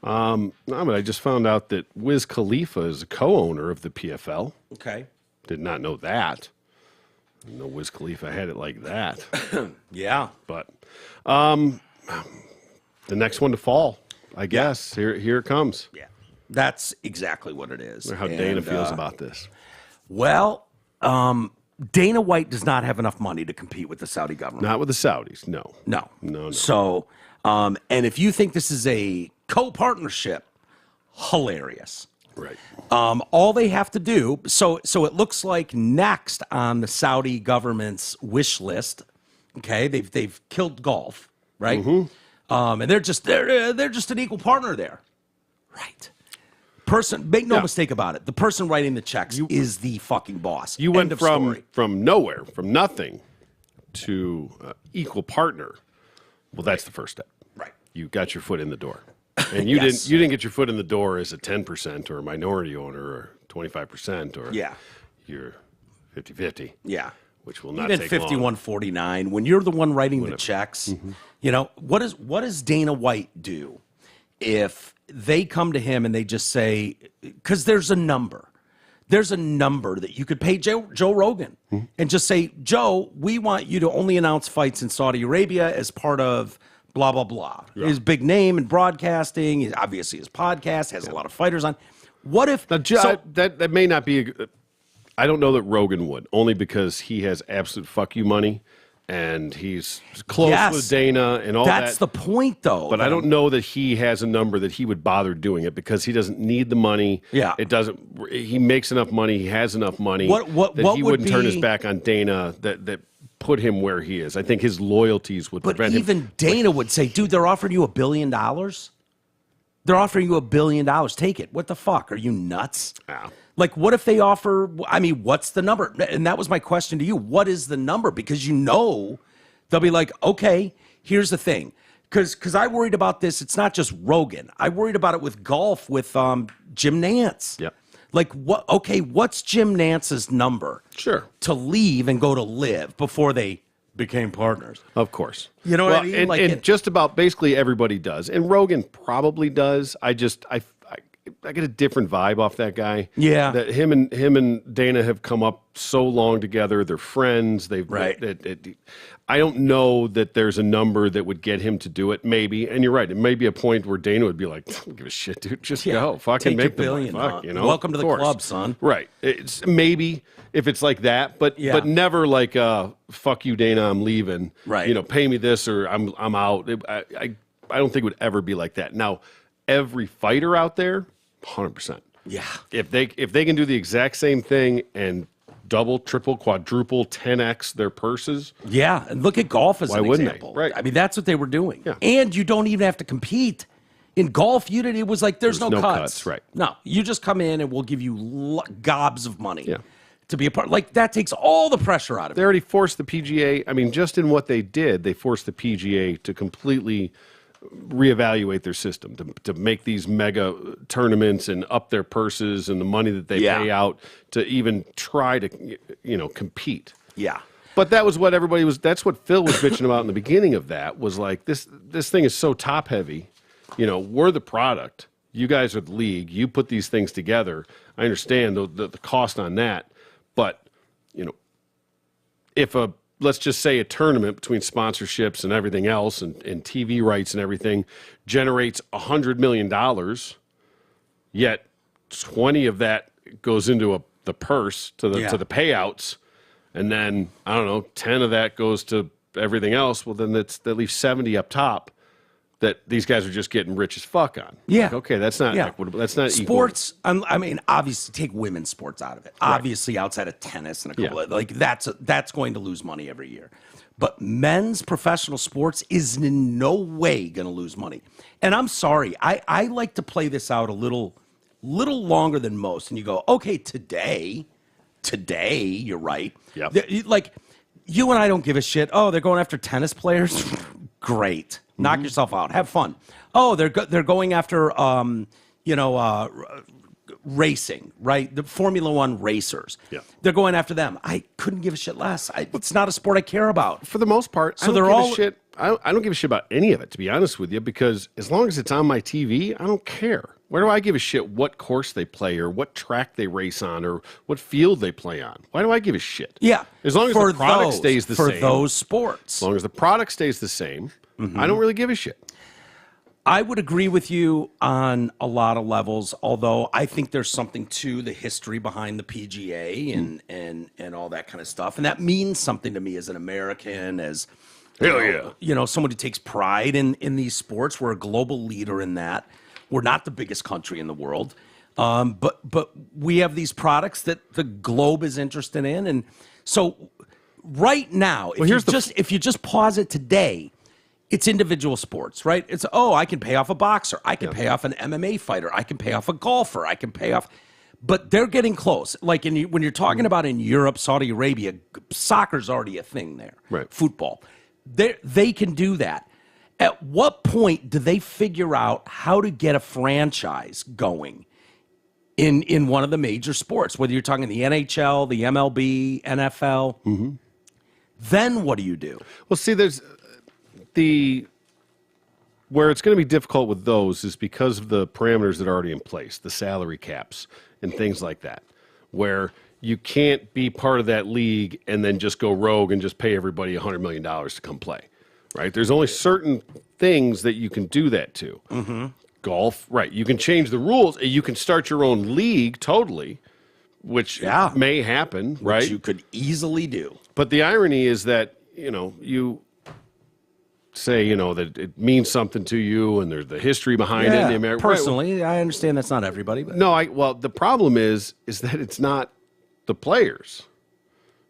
B: No, but I just found out that Wiz Khalifa is a co-owner of the PFL.
A: Okay.
B: Did not know that. I didn't know Wiz Khalifa had it like that.
A: Yeah.
B: But the next one to fall, I guess. Here it comes.
A: Yeah. That's exactly what it is.
B: I wonder how Dana feels about this.
A: Well, Dana White does not have enough money to compete with the Saudi government.
B: Not with the Saudis, no.
A: No. So, and if you think this is a co-partnership, hilarious.
B: Right.
A: All they have to do, so it looks like next on the Saudi government's wish list, okay, they've killed golf, right? And they're just an equal partner there, right? Make no mistake about it. The person writing the checks is the fucking boss.
B: You went from nowhere, from nothing, to equal partner. Well, that's the first step.
A: Right.
B: You got your foot in the door, and you
A: Yes.
B: didn't get your foot in the door as a 10% or a minority owner or 25% or you're 50-50.
A: Yeah.
B: Which will not
A: Even
B: take long.
A: 51-49. When you're the one writing the checks, you know what does Dana White do if they come to him and they just say, because there's a number that you could pay Joe Rogan and just say, Joe, we want you to only announce fights in Saudi Arabia as part of blah, blah, blah.
B: Yeah.
A: His big name in broadcasting, obviously his podcast has a lot of fighters on. What if...
B: Now, that may not be... I don't know that Rogan would, only because he has absolute fuck you money, and he's close with Dana and all that.
A: That's the point, though.
B: But I don't know that he has a number that he would bother doing it because he doesn't need the money.
A: Yeah.
B: It doesn't. He makes enough money. He has enough money
A: What
B: that he
A: would
B: wouldn't turn his
A: be-
B: back on Dana. That put him where he is. I think his loyalties would
A: But
B: prevent him.
A: even Dana would say, dude, they're offering you $1 billion. They're offering you $1 billion. Take it. What the fuck? Are you nuts?
B: Yeah.
A: Like, what if they offer, I mean, what's the number? And that was my question to you. What is the number? Because they'll be like, okay, here's the thing. Because I worried about this. It's not just Rogan. I worried about it with golf with Jim Nantz.
B: Yep.
A: Like, what's Jim Nantz's number?
B: Sure.
A: To leave and go to live before they became partners.
B: Of course.
A: You know what I mean?
B: And just about basically everybody does. And Rogan probably does. I get a different vibe off that guy.
A: Yeah.
B: That him and Dana have come up so long together. They're friends. I don't know that there's a number that would get him to do it. Maybe, and you're right. It may be a point where Dana would be like, "Don't give a shit, dude. Just go, fucking
A: Take
B: make
A: your
B: the money.
A: billion,
B: Fuck,
A: huh?
B: you know.
A: Welcome to
B: Of
A: the
B: course.
A: club, son."
B: Right. It's maybe if it's like that, but never like, "Fuck you, Dana. I'm leaving."
A: Right.
B: You know, pay me this or I'm out. I don't think it would ever be like that. Now, every fighter out there. 100%.
A: Yeah.
B: If they can do the exact same thing and double, triple, quadruple, 10x their purses.
A: Yeah, and look at golf as
B: Why
A: an
B: wouldn't they?
A: example.
B: Right.
A: I mean, that's what they were doing.
B: Yeah.
A: And you don't even have to compete. In golf, it was like there's no cuts.
B: Right.
A: No, you just come in and we'll give you gobs of money
B: Yeah.
A: to be a part. Like, that takes all the pressure out of
B: They
A: it.
B: already forced the PGA. I mean, just in what they did, they forced the PGA to completely reevaluate their system, to make these mega tournaments and up their purses and the money that they pay out to even try to, compete.
A: Yeah.
B: But that was what that's what Phil was bitching about in the beginning of that, was like, this thing is so top heavy. We're the product. You guys are the league. You put these things together. I understand the cost on that. But, if let's just say a tournament between sponsorships and everything else and TV rights and everything generates $100 million, yet 20 of that goes into the purse to the payouts, and then, I don't know, 10 of that goes to everything else, well, then that leaves 70 up top that these guys are just getting rich as fuck on.
A: Yeah.
B: Like, okay, that's not equitable. That's not
A: sports. I mean, obviously, take women's sports out of it. Right. Obviously, outside of tennis and a couple of that's going to lose money every year. But men's professional sports is in no way going to lose money. And I'm sorry, I like to play this out a little longer than most. And you go, okay, today, you're right.
B: Yep.
A: Like, you and I don't give a shit. Oh, they're going after tennis players. Great. Knock yourself out. Have fun. Oh, they're going after racing, right? The Formula One racers.
B: Yeah.
A: They're going after them. I couldn't give a shit less. It's not a sport I care about.
B: For the most part,
A: So
B: I
A: they're
B: don't give
A: all-
B: a shit. I don't give a shit about any of it, to be honest with you, because as long as it's on my TV, I don't care. Where do I give a shit what course they play or what track they race on or what field they play on? Why do I give a shit?
A: Yeah.
B: As long as the product stays the same.
A: For those sports.
B: As long as the product stays the same, I don't really give a shit.
A: I would agree with you on a lot of levels, although I think there's something to the history behind the PGA and all that kind of stuff. And that means something to me as an American, as someone who takes pride in these sports. We're a global leader in that. We're not the biggest country in the world. But we have these products that the globe is interested in. And so right now, if you just pause it today, it's individual sports, right? It's, I can pay off a boxer. I can pay off an MMA fighter. I can pay off a golfer. I can pay off. But they're getting close. Like when you're talking about in Europe, Saudi Arabia, soccer's already a thing there.
B: Right.
A: Football. They can do that. At what point do they figure out how to get a franchise going in one of the major sports? Whether you're talking the NHL, the MLB, NFL, then what do you do?
B: Well, see, there's where it's going to be difficult with those is because of the parameters that are already in place, the salary caps and things like that, where you can't be part of that league and then just go rogue and just pay everybody $100 million to come play, right? There's only certain things that you can do that to. Golf, right? You can change the rules. You can start your own league, totally, which may happen, right?
A: Which you could easily do.
B: But the irony is that, you say, that it means something to you and there's the history behind it in the American.
A: Personally, I understand that's not everybody. But.
B: No, well, the problem is that it's not the players.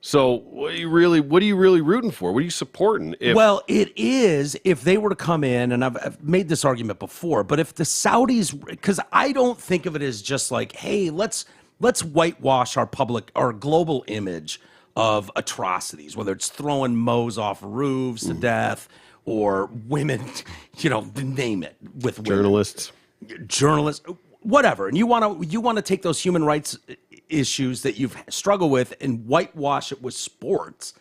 B: So what are you really rooting for? What are you supporting?
A: Well, it is if they were to come in, and I've made this argument before, but if the Saudis, because I don't think of it as just like, hey, let's whitewash our global image of atrocities, whether it's throwing mows off roofs to death or women, name it, with women. Journalists, whatever. And you want to take those human rights issues that you've struggled with and whitewash it with sports.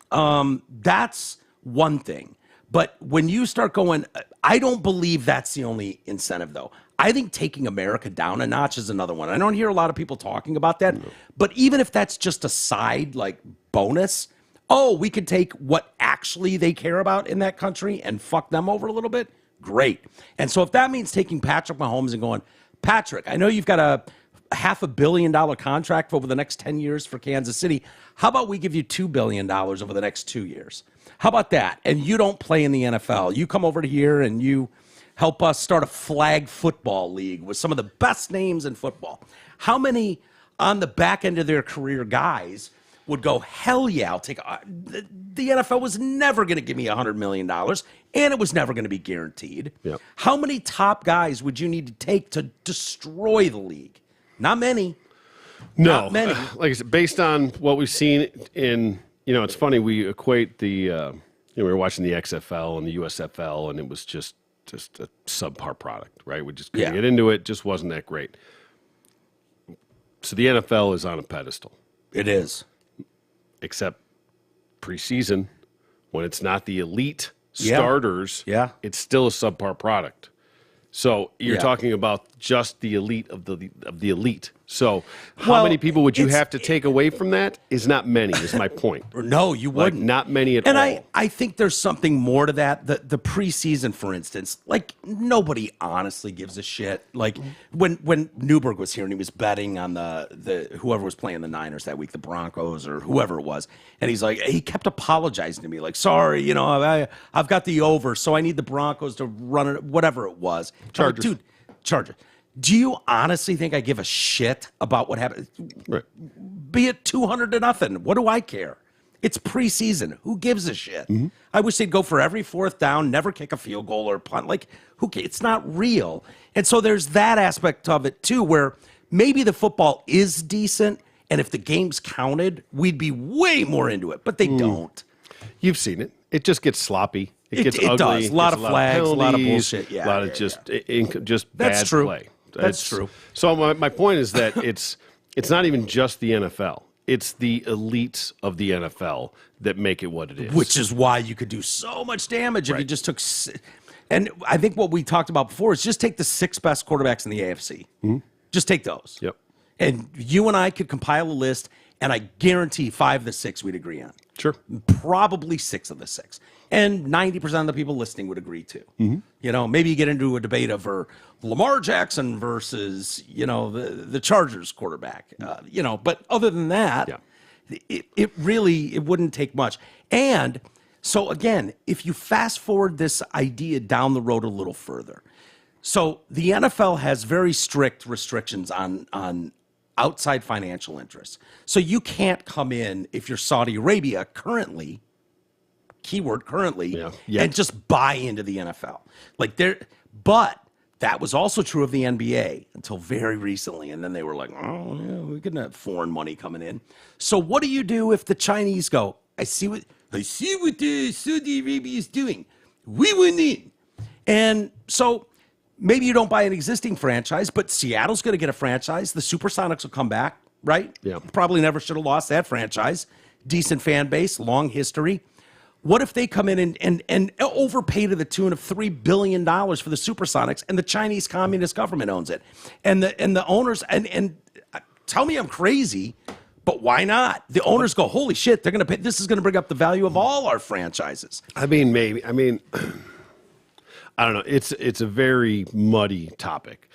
A: That's one thing. But when you start going, I don't believe that's the only incentive, though. I think taking America down a notch is another one. I don't hear a lot of people talking about that. No. But even if that's just a side, bonus, we could take what actually they care about in that country and fuck them over a little bit, great. And so if that means taking Patrick Mahomes and going, Patrick, I know you've got a $500 million contract over the next 10 years for Kansas City. How about we give you $2 billion over the next 2 years? How about that? And you don't play in the NFL. You come over to here and you help us start a flag football league with some of the best names in football. How many on the back end of their career guys would go, hell yeah, I'll take the NFL was never going to give me $100 million, and it was never going to be guaranteed.
B: Yep.
A: How many top guys would you need to take to destroy the league? Not many.
B: No.
A: Not many.
B: Like I said, based on what we've seen in, it's funny, we equate we were watching the XFL and the USFL, and it was just a subpar product, right? We just couldn't get into it, just wasn't that great. So the NFL is on a pedestal.
A: It is.
B: Except preseason, when it's not the elite starters, it's still a subpar product. So you're talking about just the elite of the elite. So how many people would you have to take away from that? Is not many, is my point.
A: No, you wouldn't.
B: Not many at all.
A: And I think there's something more to that. The preseason, for instance, nobody honestly gives a shit. Like when Newberg was here and he was betting on the whoever was playing the Niners that week, the Broncos or whoever it was, and he kept apologizing to me, like, sorry, I've got the over, so I need the Broncos to run it, whatever it was.
B: Chargers.
A: Dude, Chargers. Do you honestly think I give a shit about what happened?
B: Right.
A: Be it 200-0. What do I care? It's preseason. Who gives a shit? Mm-hmm. I wish they'd go for every fourth down, never kick a field goal or punt. Who cares? It's not real. And so there's that aspect of it, too, where maybe the football is decent, and if the games counted, we'd be way more into it. But they don't.
B: You've seen it. It just gets sloppy. It gets ugly.
A: Does. A lot of flags, a lot of bullshit.
B: A lot of just bad
A: true.
B: play.
A: That's true.
B: So my point is that it's not even just the NFL. It's the elites of the NFL that make it what it is.
A: Which is why you could do so much damage if you just took. And I think what we talked about before is just take the 6 best quarterbacks in the AFC. Just take those.
B: Yep.
A: And you and I could compile a list, and I guarantee 5 of the 6 we'd agree on.
B: Sure.
A: Probably 6 of the 6. And 90% of the people listening would agree too. You know, maybe you get into a debate over Lamar Jackson versus, you know, the Chargers quarterback. You know, but other than that, it wouldn't take much. And so again, if you fast forward this idea down the road a little further, so the NFL has very strict restrictions on outside financial interests. So you can't come in if you're Saudi Arabia currently, keyword currently, and just buy into the NFL. But that was also true of the NBA until very recently. And then they were like, oh, yeah, we can have foreign money coming in. So what do you do if the Chinese go, I see what the Saudi Arabia is doing. We went in. And so maybe you don't buy an existing franchise, but Seattle's going to get a franchise. The Supersonics will come back, right?
B: Yeah.
A: Probably never should have lost that franchise. Decent fan base, long history. What if they come in and overpay to the tune of $3 billion for the Supersonics, and the Chinese Communist government owns it? And the owners, and tell me I'm crazy, but why not? The owners go, holy shit, they're going to pay. This is going to bring up the value of all our franchises.
B: I mean, maybe. I mean, I don't know. It's a very muddy topic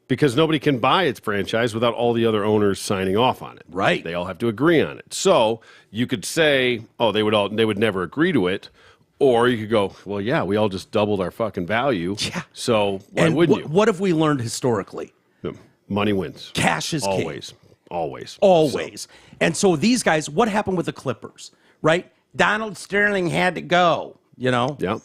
B: because nobody can buy its franchise without all the other owners signing off on it.
A: Right.
B: They all have to agree on it. So you could say, oh, they would never agree to it. Or you could go, well, yeah, we all just doubled our fucking value. Yeah. So why wouldn't you?
A: What have we learned historically?
B: Money wins.
A: Cash is king.
B: Always.
A: So. And so these guys, what happened with the Clippers, right? Donald Sterling had to go, you know?
B: Yeah.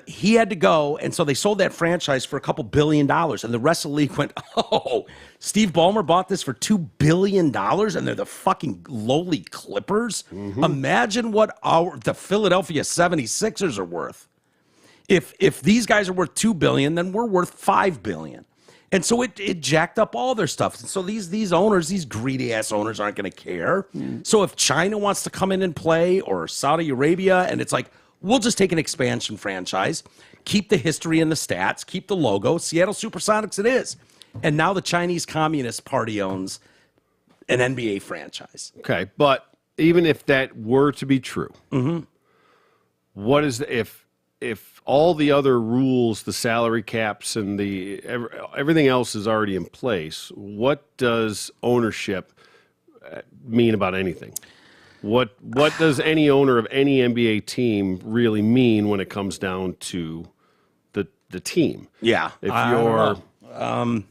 A: He had to go, and so they sold that franchise for a couple $2 billion, and the rest of the league went, oh, Steve Ballmer bought this for $2 billion, and they're the fucking lowly Clippers? Imagine what the Philadelphia 76ers are worth. If these guys are worth $2 billion, then we're worth $5 billion. And so it jacked up all their stuff. And so these owners, these greedy-ass owners aren't going to care. So if China wants to come in and play, or Saudi Arabia, and it's like, we'll just take an expansion franchise, keep the history and the stats, keep the logo. Seattle Supersonics it is. And now the Chinese Communist Party owns an NBA franchise.
B: Okay, but even if that were to be true, what is if all the other rules, the salary caps, and everything else is already in place, what does ownership mean about anything? What does any owner of any NBA team really mean when it comes down to the team?
A: Yeah.
B: If you're,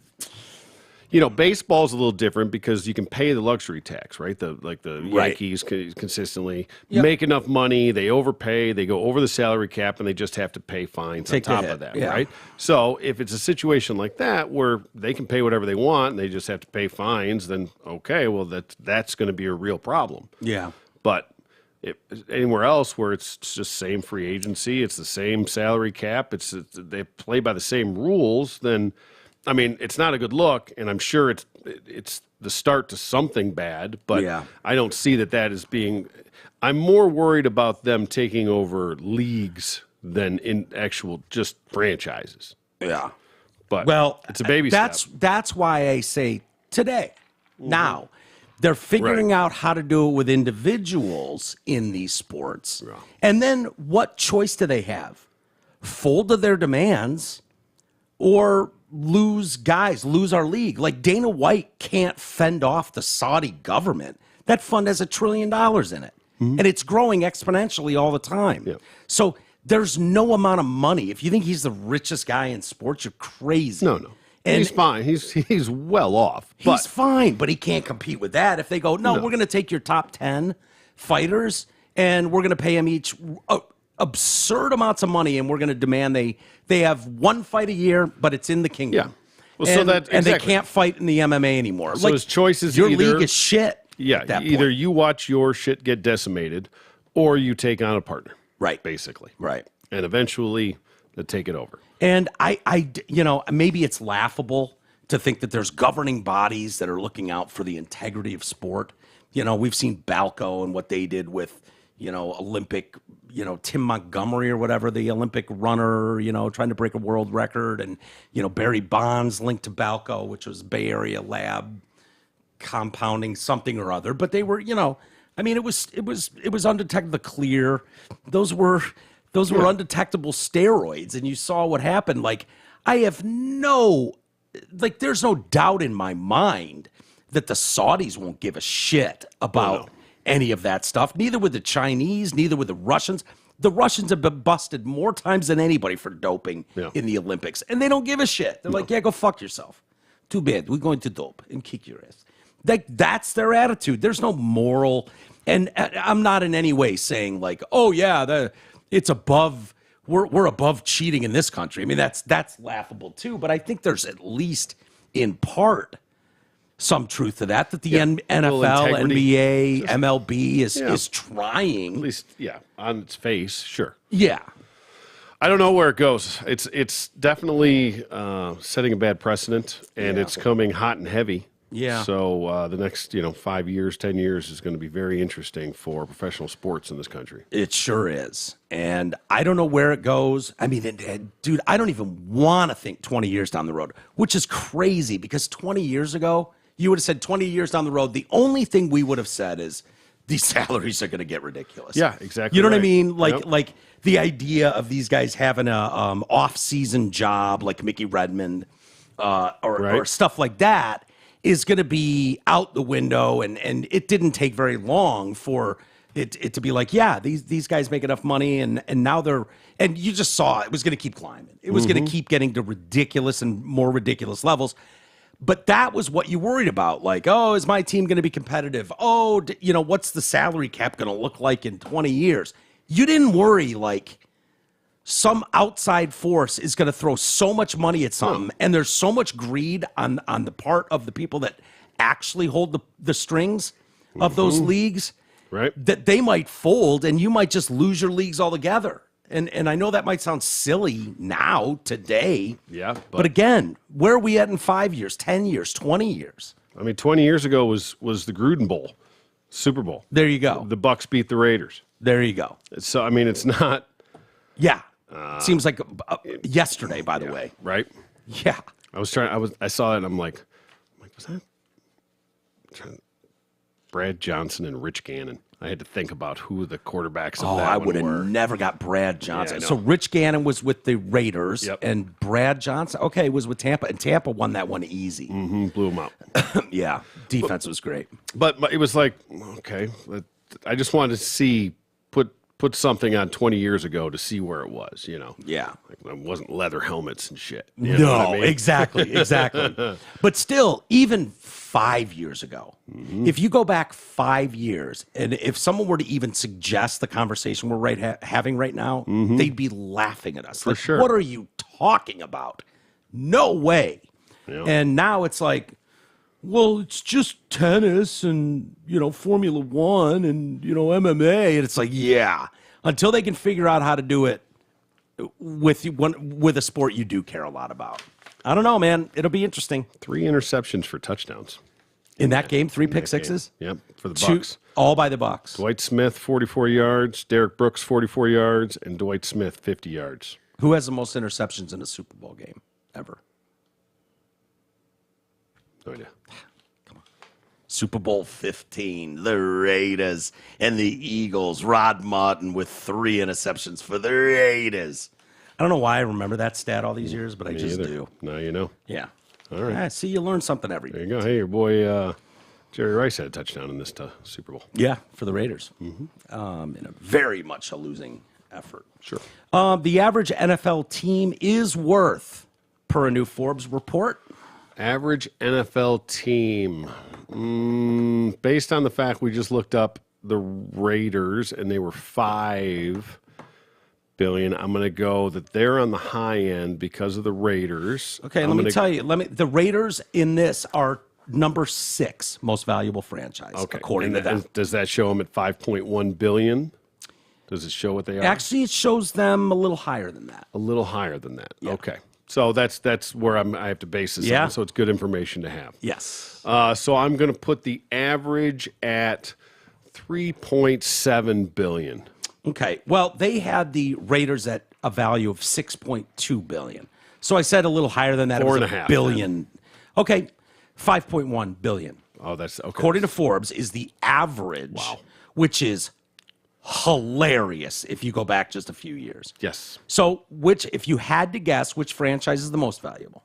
B: you know, baseball's a little different because you can pay the luxury tax, right? The Yankees consistently make enough money, they overpay, they go over the salary cap, and they just have to pay fines on top of that, right? So if it's a situation like that where they can pay whatever they want and they just have to pay fines, then okay, well that's going to be a real problem.
A: Yeah.
B: But anywhere else where it's just same free agency, it's the same salary cap, they play by the same rules, then I mean, it's not a good look, and I'm sure it's the start to something bad, but I don't see that as being – I'm more worried about them taking over leagues than in actual just franchises.
A: Yeah.
B: But it's a baby
A: step. That's why I say today, now, they're figuring out how to do it with individuals in these sports. Yeah. And then what choice do they have? Fold to their demands or – lose our league. Like Dana White can't fend off the Saudi government. That fund has $1 trillion in it. And it's growing exponentially all the time. Yeah. So there's no amount of money. If you think he's the richest guy in sports, you're crazy.
B: No. And he's fine. He's well off.
A: He's fine, but he can't compete with that. If they go, no. We're going to take your top 10 fighters and we're going to pay them each absurd amounts of money, and we're going to demand they have one fight a year, but it's in the kingdom.
B: Yeah. Well,
A: and they can't fight in the MMA anymore.
B: So his choice is
A: your league is shit.
B: Yeah. Either you watch your shit get decimated, or you take on a partner.
A: Right.
B: Basically.
A: Right.
B: And eventually, that take it over.
A: And maybe it's laughable to think that there's governing bodies that are looking out for the integrity of sport. We've seen Balco and what they did with, Olympic, Tim Montgomery or whatever, the Olympic runner, trying to break a world record. And, Barry Bonds linked to Balco, which was Bay Area lab compounding something or other. But they were, it was undetectable, clear. Those were undetectable steroids. And you saw what happened. Like, there's no doubt in my mind that the Saudis won't give a shit about any of that stuff. Neither would the Chinese, neither would the Russians. The Russians have been busted more times than anybody for doping in the Olympics, and they don't give a shit. They're like, yeah, go fuck yourself. Too bad. We're going to dope and kick your ass. That's their attitude. There's no moral, and I'm not in any way saying like, oh yeah, it's above. We're above cheating in this country. I mean, that's laughable too. But I think there's at least in part some truth to that the NFL, NBA, MLB is trying.
B: At least, on its face, sure.
A: Yeah.
B: I don't know where it goes. It's definitely setting a bad precedent, and it's coming hot and heavy. Yeah. So the next 5 years, 10 years is going to be very interesting for professional sports in this country.
A: It sure is. And I don't know where it goes. I mean, dude, I don't even want to think 20 years down the road, which is crazy because 20 years ago, you would have said 20 years down the road, the only thing we would have said is these salaries are going to get ridiculous.
B: Yeah, exactly.
A: You know what I mean? Like the idea of these guys having a off-season job like Mickey Redmond or stuff like that is going to be out the window. And it didn't take very long for it to be like, yeah, these guys make enough money and now and you just saw it was going to keep climbing. It was going to keep getting to ridiculous and more ridiculous levels. But that was what you worried about. Like, oh, is my team going to be competitive? Oh, what's the salary cap going to look like in 20 years? You didn't worry like some outside force is going to throw so much money at something, and there's so much greed on the part of the people that actually hold the strings of those leagues that they might fold, and you might just lose your leagues altogether. And I know that might sound silly now, today. Yeah. But again, where are we at in 5 years, 10 years, 20 years?
B: I mean, 20 years ago was the Gruden Bowl, Super Bowl.
A: There you go.
B: The Bucks beat the Raiders.
A: There you go.
B: So, I mean, it's not.
A: Yeah. Seems like yesterday, by the way.
B: Right?
A: Yeah.
B: I saw it and I'm like, was that Brad Johnson and Rich Gannon? I had to think about who the quarterbacks of that
A: I
B: one
A: would have
B: were.
A: never got Brad Johnson.
B: Yeah,
A: so Rich Gannon was with the Raiders, and Brad Johnson, was with Tampa, and Tampa won that one easy.
B: Blew him out.
A: Yeah, defense was great.
B: But it was like, okay, I just wanted to see, put something on 20 years ago to see where it was,
A: Yeah.
B: Like, it wasn't leather helmets and shit.
A: Exactly. But still, even 5 years ago, if you go back 5 years, and if someone were to even suggest the conversation we're having right now, they'd be laughing at us.
B: For sure.
A: What are you talking about? No way. Yeah. And now it's like, well, it's just tennis and, Formula One and, MMA. And it's like, yeah, until they can figure out how to do it with a sport you do care a lot about. I don't know, man. It'll be interesting.
B: 3 interceptions for touchdowns.
A: In that game, 3 pick sixes?
B: Yep, for the Bucks.
A: All by the Bucks.
B: Dwight Smith, 44 yards. Derek Brooks, 44 yards. And Dwight Smith, 50 yards.
A: Who has the most interceptions in a Super Bowl game ever?
B: No idea.
A: Come on. Super Bowl 15, the Raiders and the Eagles. Rod Martin with 3 interceptions for the Raiders. I don't know why I remember that stat all these years, but I just do.
B: Now you know.
A: Yeah.
B: All right.
A: See, you learn something every day.
B: There you go. Hey, your boy Jerry Rice had a touchdown in this Super Bowl.
A: Yeah, for the Raiders. In a very much a losing effort.
B: Sure.
A: The average NFL team is worth, per a new Forbes report.
B: Average NFL team. Based on the fact we just looked up the Raiders and they were $5 billion, I'm going to go that they're on the high end because of the Raiders.
A: Okay, let me tell you. The Raiders in this are number 6 most valuable franchise, according to them.
B: Does that show them at $5.1 billion? Does it show what they are?
A: Actually, it shows them a little higher than that.
B: A little higher than that.
A: Yeah.
B: Okay. So that's where I have to base this
A: Yeah.
B: on. So it's good information to have.
A: Yes.
B: So I'm going to put the average at 3.7 billion.
A: Okay. Well, they had the Raiders at a value of 6.2 billion. So I said a little higher than that.
B: Four
A: it was
B: and a half,
A: billion. Okay. 5.1 billion.
B: Oh, that's okay.
A: According to Forbes, is the average, which is hilarious if you go back just a few years.
B: Yes.
A: So, if you had to guess, which franchise is the most valuable?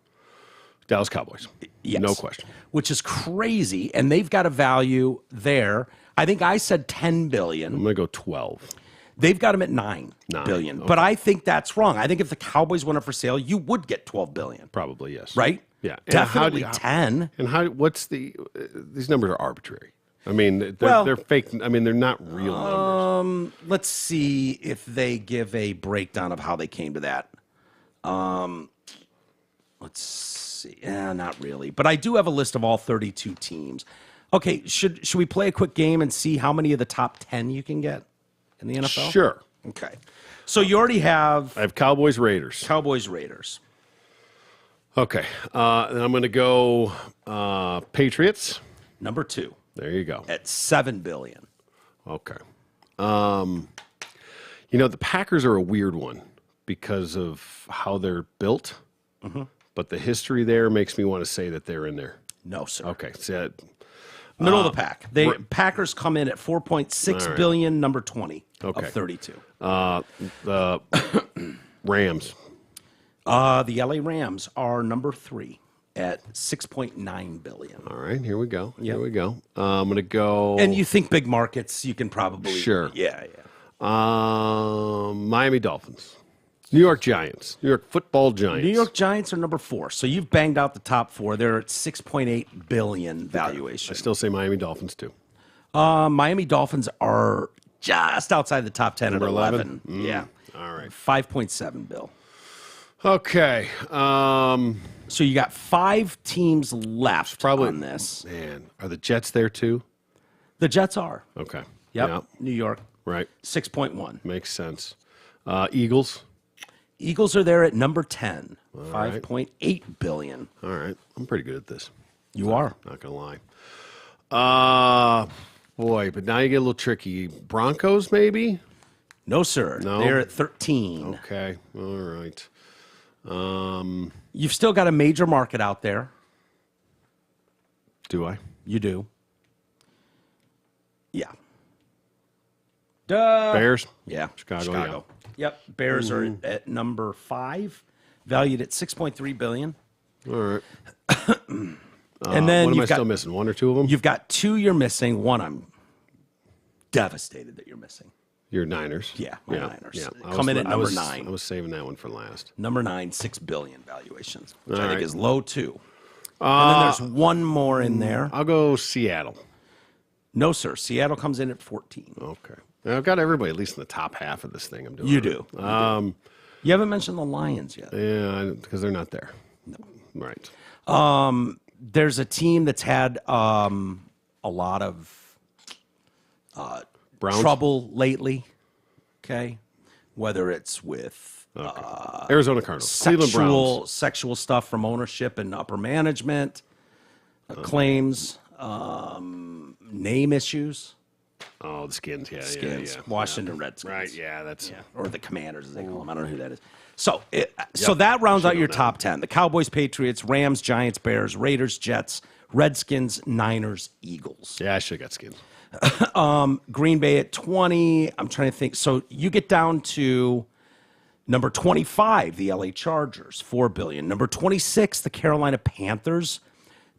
B: Dallas Cowboys.
A: Yes.
B: No question.
A: Which is crazy, and they've got a value there. I think I said 10 billion.
B: I'm going to go 12.
A: They've got them at 9 billion.
B: Okay.
A: But I think that's wrong. I think if the Cowboys went up for sale, you would get 12 billion.
B: Probably, yes.
A: Right?
B: Yeah. And
A: Definitely 10.
B: And what's these numbers are arbitrary. I mean, they're fake. I mean, they're not real numbers.
A: Let's see if they give a breakdown of how they came to that. Let's see. Not really. But I do have a list of all 32 teams. Okay, should we play a quick game and see how many of the top 10 you can get in the NFL?
B: Sure.
A: Okay. So you already have
B: I have Cowboys, Raiders.
A: Cowboys, Raiders.
B: Okay. Then I'm going to go Patriots.
A: Number 2
B: There you go.
A: at 7 billion.
B: Okay. The Packers are a weird one because of how they're built.
A: Mm-hmm.
B: But the history there makes me want to say that they're in there.
A: No, sir.
B: Okay. So,
A: Middle of the pack. Packers come in at 4.6 billion, number 20 of 32.
B: the Rams.
A: The LA Rams are number 3 at 6.9 billion.
B: All right, here we go. Here we go. I'm going to go.
A: And you think big markets, you can probably.
B: Sure.
A: Yeah.
B: Miami Dolphins. New York Giants. New York Football Giants.
A: New York Giants are number 4. So you've banged out the top 4. They're at 6.8 billion valuation.
B: I still say Miami Dolphins too.
A: Miami Dolphins are just outside the top 10
B: Number
A: at 11. Yeah.
B: All right.
A: 5.7 bill.
B: Okay.
A: So you got 5 teams left on this.
B: Man, are the Jets there too?
A: The Jets are.
B: Okay.
A: Yep.
B: Yeah,
A: New York.
B: right.
A: 6.1.
B: Makes sense. Eagles.
A: Eagles are there at number 10.
B: right.
A: 5.8 billion.
B: All right. I'm pretty good at this.
A: You are.
B: Not going to lie. Boy, but now you get a little tricky. Broncos, maybe?
A: No, sir.
B: No?
A: They're at 13.
B: Okay. All right.
A: You've still got a major market out there.
B: Do I?
A: You do. Yeah. Duh.
B: Bears?
A: Yeah.
B: Chicago.
A: Yep. Bears are at number 5, valued at 6.3 billion.
B: All right.
A: And then
B: what am I
A: you've got,
B: still missing? 1 or 2 of them?
A: You've got 2 you're missing. 1 I'm devastated that you're missing.
B: Your Niners.
A: Yeah, my Niners.
B: Yeah.
A: Come in at number 9.
B: I was saving that one for last.
A: Number 9, 6 billion valuations, which
B: All
A: I think
B: right.
A: is low too. And then there's one more in there.
B: I'll go Seattle.
A: No, sir. Seattle comes in at 14.
B: Okay. I've got everybody at least in the top half of this thing I'm doing.
A: You do. You haven't mentioned the Lions yet.
B: Yeah, because they're not there.
A: No.
B: Right.
A: There's a team that's had a lot of
B: Browns?
A: trouble lately. Okay, whether it's with
B: Arizona Cardinals. Cleveland Browns.
A: sexual stuff from ownership and upper management, claims, name issues.
B: Oh, the Skins. Yeah,
A: Skins,
B: yeah.
A: Washington Redskins.
B: Right, yeah, that's...
A: Or the Commanders, as they call them. I don't know who that is. So, so that rounds out your top 10. The Cowboys, Patriots, Rams, Giants, Bears, Raiders, Jets, Redskins, Niners, Eagles.
B: Yeah, I should have got Skins.
A: Green Bay at 20. I'm trying to think. So you get down to number 25, the LA Chargers, 4 billion. Number 26, the Carolina Panthers.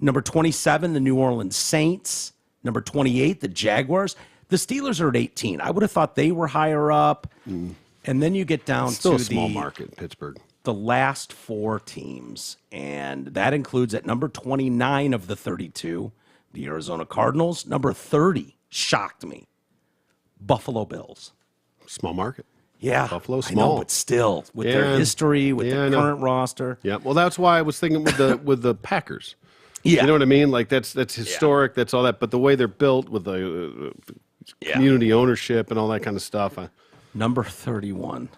A: Number 27, the New Orleans Saints. Number 28, the Jaguars. The Steelers are at 18. I would have thought they were higher up. And then you get down
B: Still
A: to
B: a small market, Pittsburgh.
A: the last 4 teams, and that includes at number 29 of the 32, the Arizona Cardinals. Number 30 shocked me, Buffalo Bills.
B: Small market.
A: Yeah,
B: Buffalo,
A: I
B: small.
A: know, but still, with their history, with
B: I
A: the
B: know.
A: current roster.
B: Yeah, well, that's why I was thinking with the with the Packers.
A: Yeah,
B: You know what I mean? Like that's historic. That's all that. But the way they're built with the community ownership and all that kind of stuff.
A: Number 31.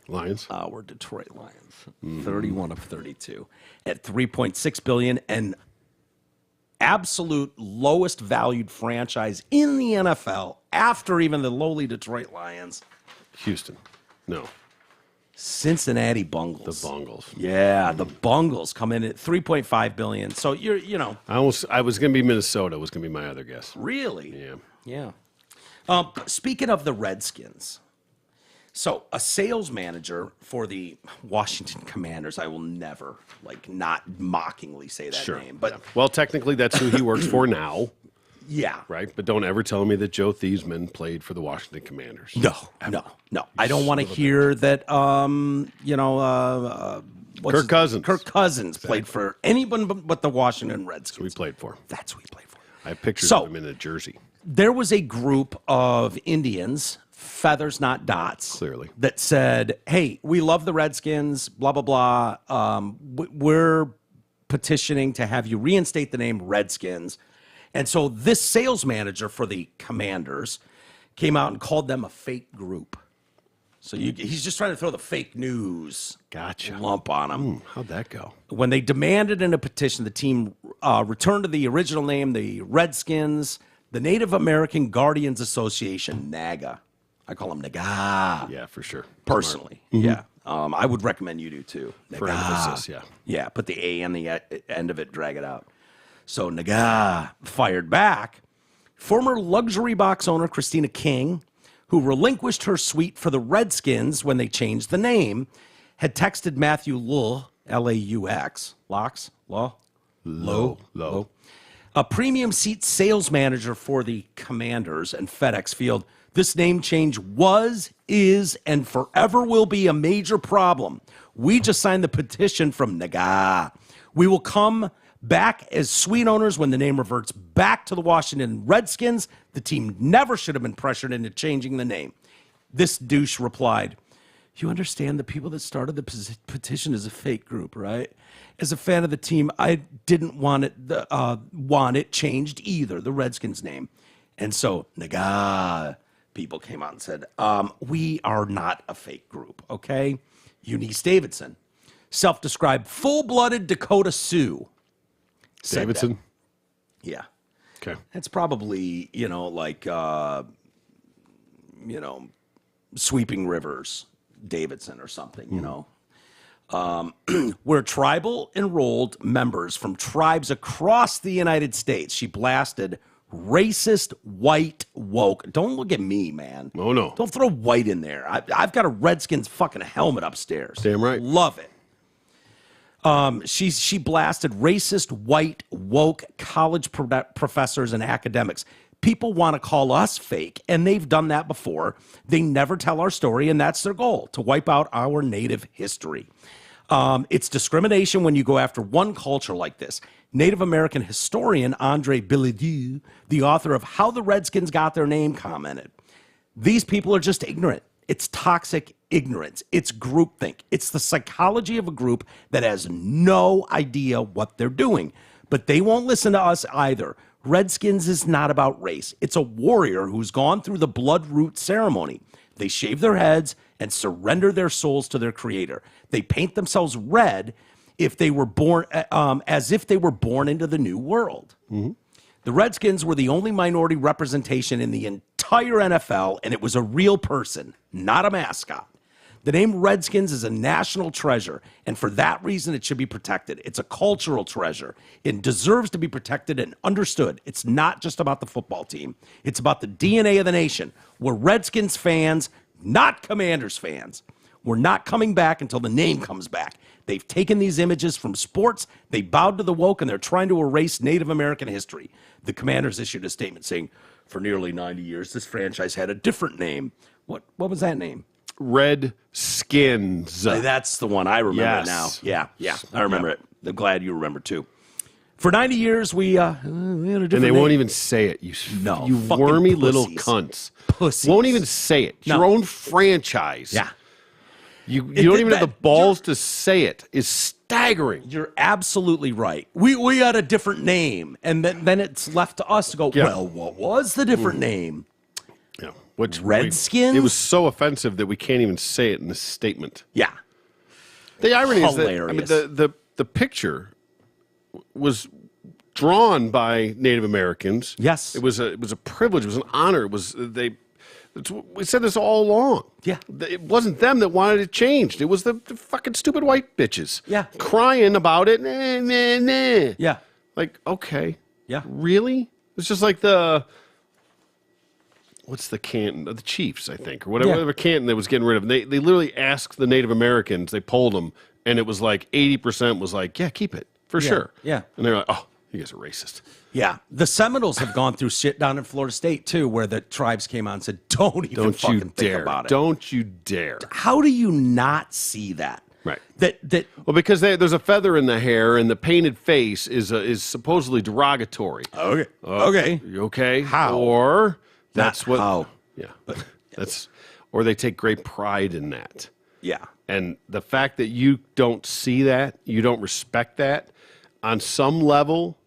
B: Lions.
A: We're Detroit Lions. 31 of 32 at $3.6 billion, and absolute lowest valued franchise in the NFL after even the lowly Detroit Lions.
B: Houston. No.
A: Cincinnati Bungles.
B: The Bungles.
A: Yeah, the Bungles come in at $3.5 billion. So
B: I was going to be Minnesota. Was going to be my other guess.
A: Really?
B: Yeah.
A: Yeah. Speaking of the Redskins, so a sales manager for the Washington Commanders, I will never, not mockingly say that name, but
B: well, technically that's who he works for now.
A: Yeah.
B: Right? But don't ever tell me that Joe Theismann played for the Washington Commanders.
A: No. I don't want to hear that,
B: Kirk Cousins.
A: Kirk Cousins played for anyone but the Washington Redskins.
B: We played for.
A: That's who he played for.
B: I have pictures of him in a jersey.
A: There was a group of Indians, feathers, not dots,
B: Clearly,
A: that said, hey, we love the Redskins, blah, blah, blah. We're petitioning to have you reinstate the name Redskins. And so this sales manager for the Commanders came out and called them a fake group. So he's just trying to throw the fake news lump on them.
B: How'd that go?
A: When they demanded in a petition, the team returned to the original name, the Redskins, the Native American Guardians Association, NAGA. I call them NAGA.
B: Yeah, for sure.
A: Personally, yeah. I would recommend you do too.
B: For emphasis, yeah.
A: Yeah, put the A on the end of it, drag it out. So NAGA fired back. Former luxury box owner Christina King, who relinquished her suite for the Redskins when they changed the name, had texted Matthew Lull, L-A-U-X, Locks, Low, a premium seat sales manager for the Commanders and FedEx Field. This name change was, is, and forever will be a major problem. We just signed the petition from NAGA. We will come back as suite owners when the name reverts back to the Washington Redskins. The team never should have been pressured into changing the name. This douche replied, you understand the people that started the petition is a fake group, right? As a fan of the team, I didn't want it changed either, the Redskins name. And so NAGA people came out and said, we are not a fake group, okay? Eunice Davidson, self-described full-blooded Dakota Sioux.
B: Davidson?
A: Yeah.
B: Okay.
A: That's probably, Sweeping Rivers, Davidson or something, We're tribal enrolled members from tribes across the United States. She blasted racist, white, woke. Don't look at me, man.
B: Oh, no.
A: Don't throw white in there. I've got a Redskins fucking helmet upstairs.
B: Damn right.
A: Love it. She blasted racist, white, woke college professors and academics. People want to call us fake, and they've done that before. They never tell our story, and that's their goal, to wipe out our native history. It's discrimination when you go after one culture like this. Native American historian Andre Bilodeau, the author of How the Redskins Got Their Name, commented, these people are just ignorant. It's toxic ignorance. It's groupthink. It's the psychology of a group that has no idea what they're doing. But they won't listen to us either. Redskins is not about race. It's a warrior who's gone through the blood root ceremony. They shave their heads and surrender their souls to their creator. They paint themselves red if they were born as if they were born into the new world. Mm-hmm. The Redskins were the only minority representation in the entire NFL, and it was a real person, not a mascot. The name Redskins is a national treasure, and for that reason, it should be protected. It's a cultural treasure. It deserves to be protected and understood. It's not just about the football team. It's about the DNA of the nation. We're Redskins fans, not Commanders fans. We're not coming back until the name comes back. They've taken these images from sports, they bowed to the woke, and they're trying to erase Native American history. The Commanders issued a statement saying, for nearly 90 years, this franchise had a different name. What was that name?
B: Redskins.
A: That's the one. I remember it now. Yeah, I remember it. I'm glad you remember too. For 90 years, we had a different
B: And they
A: name.
B: won't even say it. You
A: fucking
B: wormy little
A: pussies.
B: cunts.
A: Pussies.
B: Won't even say it. It's
A: No.
B: your own franchise.
A: Yeah.
B: You don't even have the balls to say it. It's staggering.
A: You're absolutely right. We had a different name, and then it's left to us to go,
B: Yeah.
A: well, what was the different name?
B: Yeah. Which
A: Redskins?
B: It was so offensive that we can't even say it in this statement.
A: Yeah.
B: The irony
A: Hilarious.
B: is that the picture was drawn by Native Americans.
A: Yes.
B: It was a privilege. It was an honor. We said this all along.
A: Yeah.
B: It wasn't them that wanted it changed. It was the fucking stupid white bitches.
A: Yeah.
B: Crying about it. Nah, nah, nah.
A: Yeah.
B: Like, okay.
A: Yeah.
B: Really? It's just like what's the Canton? The Chiefs, I think, or whatever Canton that was getting rid of. They literally asked the Native Americans. They polled them, and it was like 80% was like, yeah, keep it for sure.
A: Yeah.
B: And they're like, oh, you guys are racist.
A: Yeah. The Seminoles have gone through shit down in Florida State, too, where the tribes came out and said, don't
B: you
A: fucking think
B: dare.
A: about it.
B: Don't you dare.
A: How do you not see that?
B: Right.
A: That
B: Well, because there's a feather in the hair, and the painted face is supposedly derogatory.
A: Okay. Okay.
B: You okay?
A: How?
B: Or that's
A: Not
B: what.
A: how.
B: Yeah. That's. Or they take great pride in that.
A: Yeah.
B: And the fact that you don't see that, you don't respect that, on some level,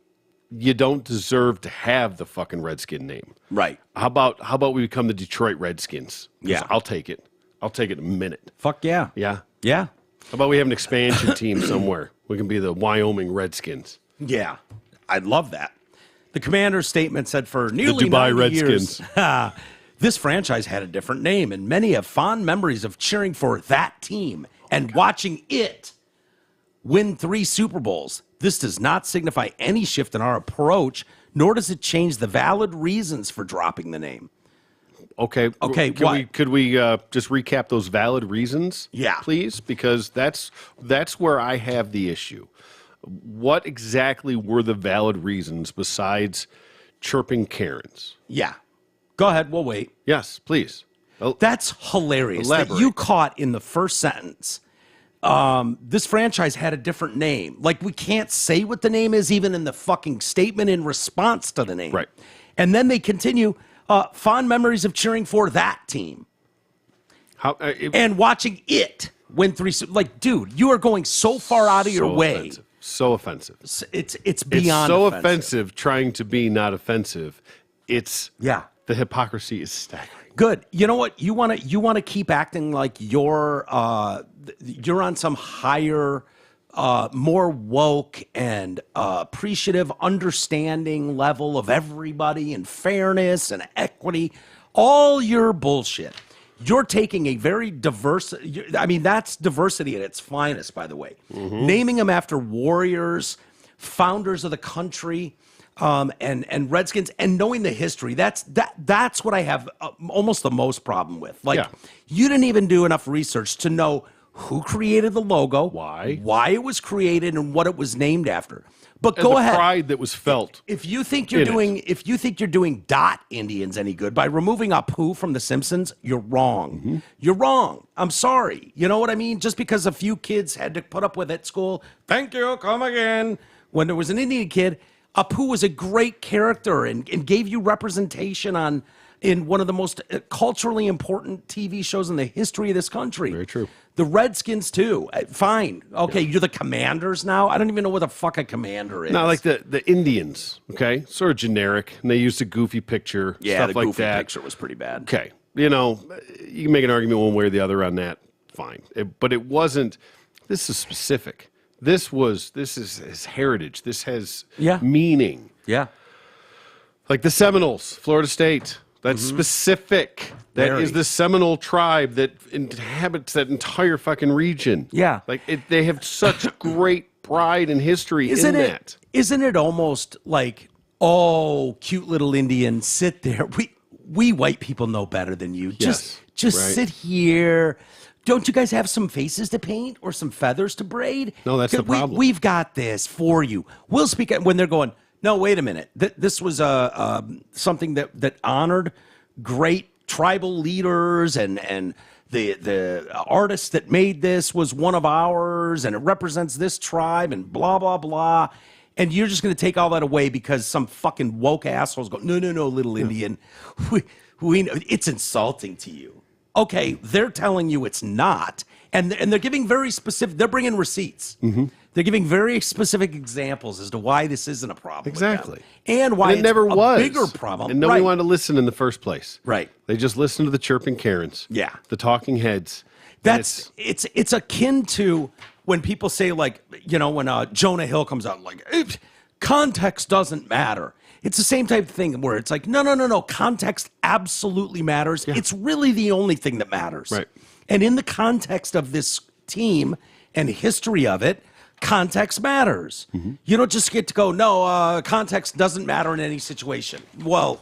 B: you don't deserve to have the fucking Redskin name.
A: Right.
B: How about we become the Detroit Redskins? 'Cause
A: Yeah.
B: I'll take it. I'll take it in a minute.
A: Fuck yeah.
B: Yeah.
A: Yeah.
B: How about we have an expansion team somewhere? We can be the Wyoming Redskins.
A: Yeah. I'd love that. The commander's statement said for nearly
B: Dubai
A: 90 years,
B: Redskins.
A: this franchise had a different name, and many have fond memories of cheering for that team and watching it win 3 Super Bowls. This does not signify any shift in our approach, nor does it change the valid reasons for dropping the name.
B: Okay.
A: Okay,
B: Could we just recap those valid reasons?
A: Yeah.
B: Please, because that's where I have the issue. What exactly were the valid reasons besides chirping Karens?
A: Yeah. Go ahead. We'll wait.
B: Yes, please.
A: That's hilarious
B: Elaborate.
A: that you caught in the first sentence. This franchise had a different name. Like, we can't say what the name is even in the fucking statement in response to the name.
B: Right.
A: And then they continue, fond memories of cheering for that team
B: How?
A: and watching it win 3. Like, dude, you are going so far out of your way.
B: Offensive. So offensive.
A: It's beyond
B: It's so
A: offensive.
B: trying to be not offensive. It's
A: Yeah.
B: The hypocrisy is staggering.
A: Good. You know what? You want to keep acting like you're on some higher, more woke and appreciative, understanding level of everybody and fairness and equity. All your bullshit. You're taking a very diverse. I mean, that's diversity at its finest, by the way. Naming them after warriors, founders of the country. And Redskins, and knowing the history, that's what I have almost the most problem with. Like, you didn't even do enough research to know who created the logo, why it was created, and what it was named after. But
B: And
A: go
B: the
A: ahead.
B: pride that was felt.
A: If you think you're doing dot Indians any good by removing Apu from The Simpsons, you're wrong. You're wrong. I'm sorry. You know what I mean? Just because a few kids had to put up with it at school, thank you, come again. When there was an Indian kid, Apu was a great character and gave you representation in one of the most culturally important TV shows in the history of this country.
B: Very true.
A: The Redskins, too. Fine. Okay, you're the Commanders now? I don't even know what the fuck a commander is.
B: Not like the Indians, okay? Sort of generic, and they used a goofy picture,
A: Yeah,
B: stuff
A: the
B: like
A: goofy
B: that.
A: picture was pretty bad.
B: Okay, you know, you can make an argument one way or the other on that, fine. But it wasn't, this is specific. This is his heritage. This has meaning.
A: Yeah.
B: Like the Seminoles, Florida State. That's specific. That is the Seminole tribe that inhabits that entire fucking region.
A: Yeah.
B: Like they have such great pride and history in that.
A: Isn't it almost like, oh, cute little Indian, sit there. We white people know better than you. Just
B: right.
A: sit here. Don't you guys have some faces to paint or some feathers to braid?
B: No, that's the problem.
A: We've got this for you. We'll speak when they're going, no, wait a minute. This was something that honored great tribal leaders and the artist that made this was one of ours and it represents this tribe and blah, blah, blah. And you're just going to take all that away because some fucking woke assholes go, no, little Indian. We know it's insulting to you. Okay, they're telling you it's not, and they're giving very specific. They're bringing receipts. They're giving very specific examples as to why this isn't a problem.
B: Exactly.
A: And why
B: it never
A: it's
B: was
A: a bigger problem.
B: And nobody wanted to listen in the first place.
A: Right.
B: They just listened to the chirping Karens.
A: Yeah.
B: The talking heads.
A: That's it's akin to when people say, like, you know, when Jonah Hill comes out like, context doesn't matter. It's the same type of thing where it's like, no. Context absolutely matters. Yeah. It's really the only thing that matters.
B: Right.
A: And in the context of this team and history of it, context matters. Mm-hmm. You don't just get to go, no, context doesn't matter in any situation. Well,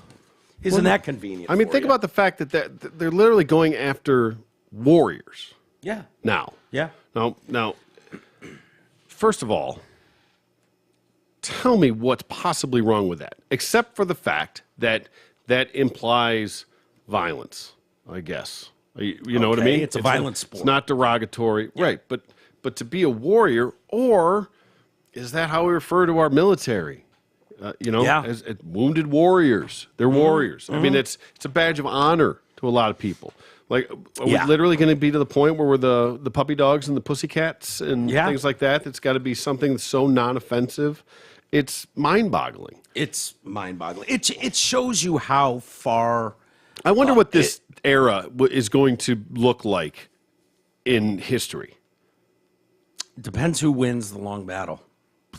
A: isn't that convenient?
B: I mean, think about the fact that they're literally going after warriors.
A: Yeah.
B: Now.
A: Yeah.
B: Now, first of all, tell me what's possibly wrong with that, except for the fact that that implies violence, I guess. You know what I mean?
A: It's a violent sport.
B: It's not derogatory. Yeah. Right, but to be a warrior, or is that how we refer to our military? As wounded warriors. They're warriors. I mean, it's a badge of honor to a lot of people. Like, are we literally going to be to the point where we're the puppy dogs and the pussycats and things like that? It's got to be something that's so non-offensive. It's mind-boggling.
A: It's mind-boggling. It shows you how far.
B: I wonder what this era is going to look like in history.
A: Depends who wins the long battle.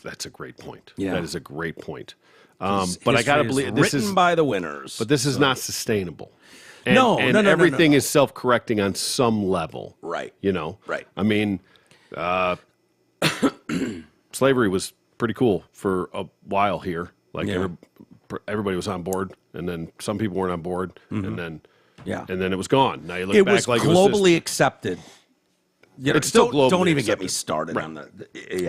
B: That's a great point.
A: Yeah.
B: That is a great point. But I got to believe this is
A: by the winners.
B: But this is not sustainable. And,
A: No,
B: everything is self-correcting on some level.
A: Right.
B: You know?
A: Right.
B: I mean, slavery was pretty cool for a while here. Like everybody was on board, and then some people weren't on board, and then it was gone. Now you look back
A: was
B: like
A: globally accepted.
B: It's still globally
A: Don't even
B: accepted.
A: get me started on the.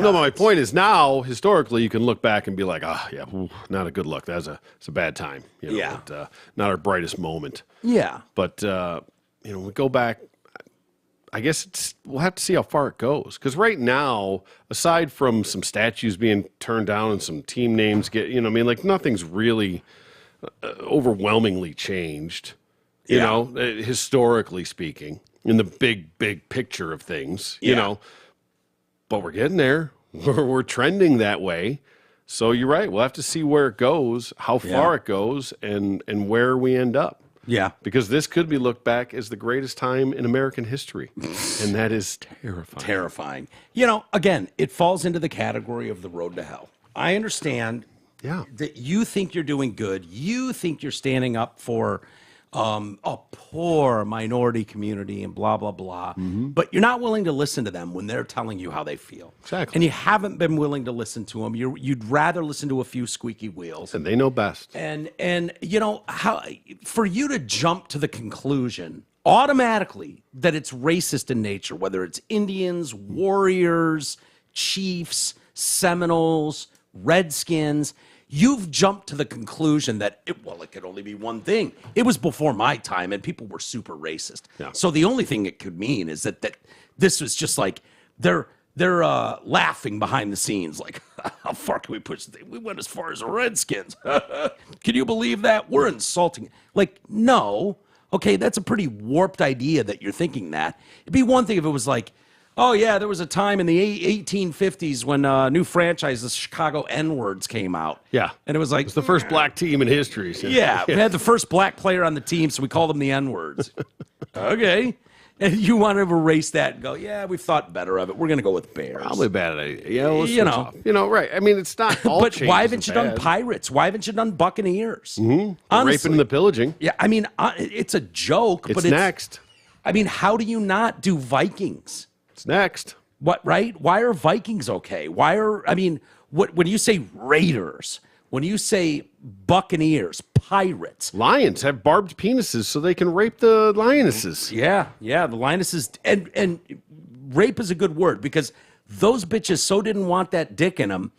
B: No, my point is now historically you can look back and be like, not a good look. It's a bad time. Not our brightest moment.
A: Yeah.
B: But we go back. I guess we'll have to see how far it goes. Because right now, aside from some statues being turned down and some team names nothing's really overwhelmingly changed, historically speaking, in the big picture of things, you know. But we're getting there. We're trending that way. So you're right. We'll have to see where it goes, how far it goes, and where we end up.
A: Yeah.
B: Because this could be looked back as the greatest time in American history. And that is terrifying.
A: Terrifying. Again, it falls into the category of the road to hell. I understand that you think you're doing good. You think you're standing up for a poor minority community and blah, blah, blah. Mm-hmm. But you're not willing to listen to them when they're telling you how they feel.
B: Exactly.
A: And you haven't been willing to listen to them. You'd rather listen to a few squeaky wheels.
B: And they know best.
A: And how for you to jump to the conclusion automatically that it's racist in nature, whether it's Indians, warriors, chiefs, Seminoles, Redskins, you've jumped to the conclusion that it could only be one thing. It was before my time, and people were super racist. Yeah. So the only thing it could mean is that this was just like they're laughing behind the scenes, like, how far can we push the thing? We went as far as the Redskins. Can you believe that? We're insulting. Like, no. Okay, that's a pretty warped idea that you're thinking that. It'd be one thing if it was like, oh, yeah, there was a time in the 1850s when new franchise, the Chicago N-words came out.
B: Yeah.
A: And it was like...
B: It's the first black team in history. So.
A: Yeah, we had the first black player on the team, so we called them the N-words. Okay. And you want to erase that and go, yeah, we've thought better of it. We're going to go with Bears.
B: Probably a bad idea. Right. I mean, it's not all
A: But why haven't you done Pirates? Why haven't you done Buccaneers?
B: Mm-hmm. Honestly, raping and the pillaging.
A: Yeah, I mean, it's a joke.
B: But it's next.
A: I mean, how do you not do Vikings?
B: It's next.
A: What, right? Why are Vikings okay? When you say Raiders, when you say Buccaneers, Pirates.
B: Lions have barbed penises so they can rape the lionesses.
A: Yeah, the lionesses. And rape is a good word because those bitches so didn't want that dick in them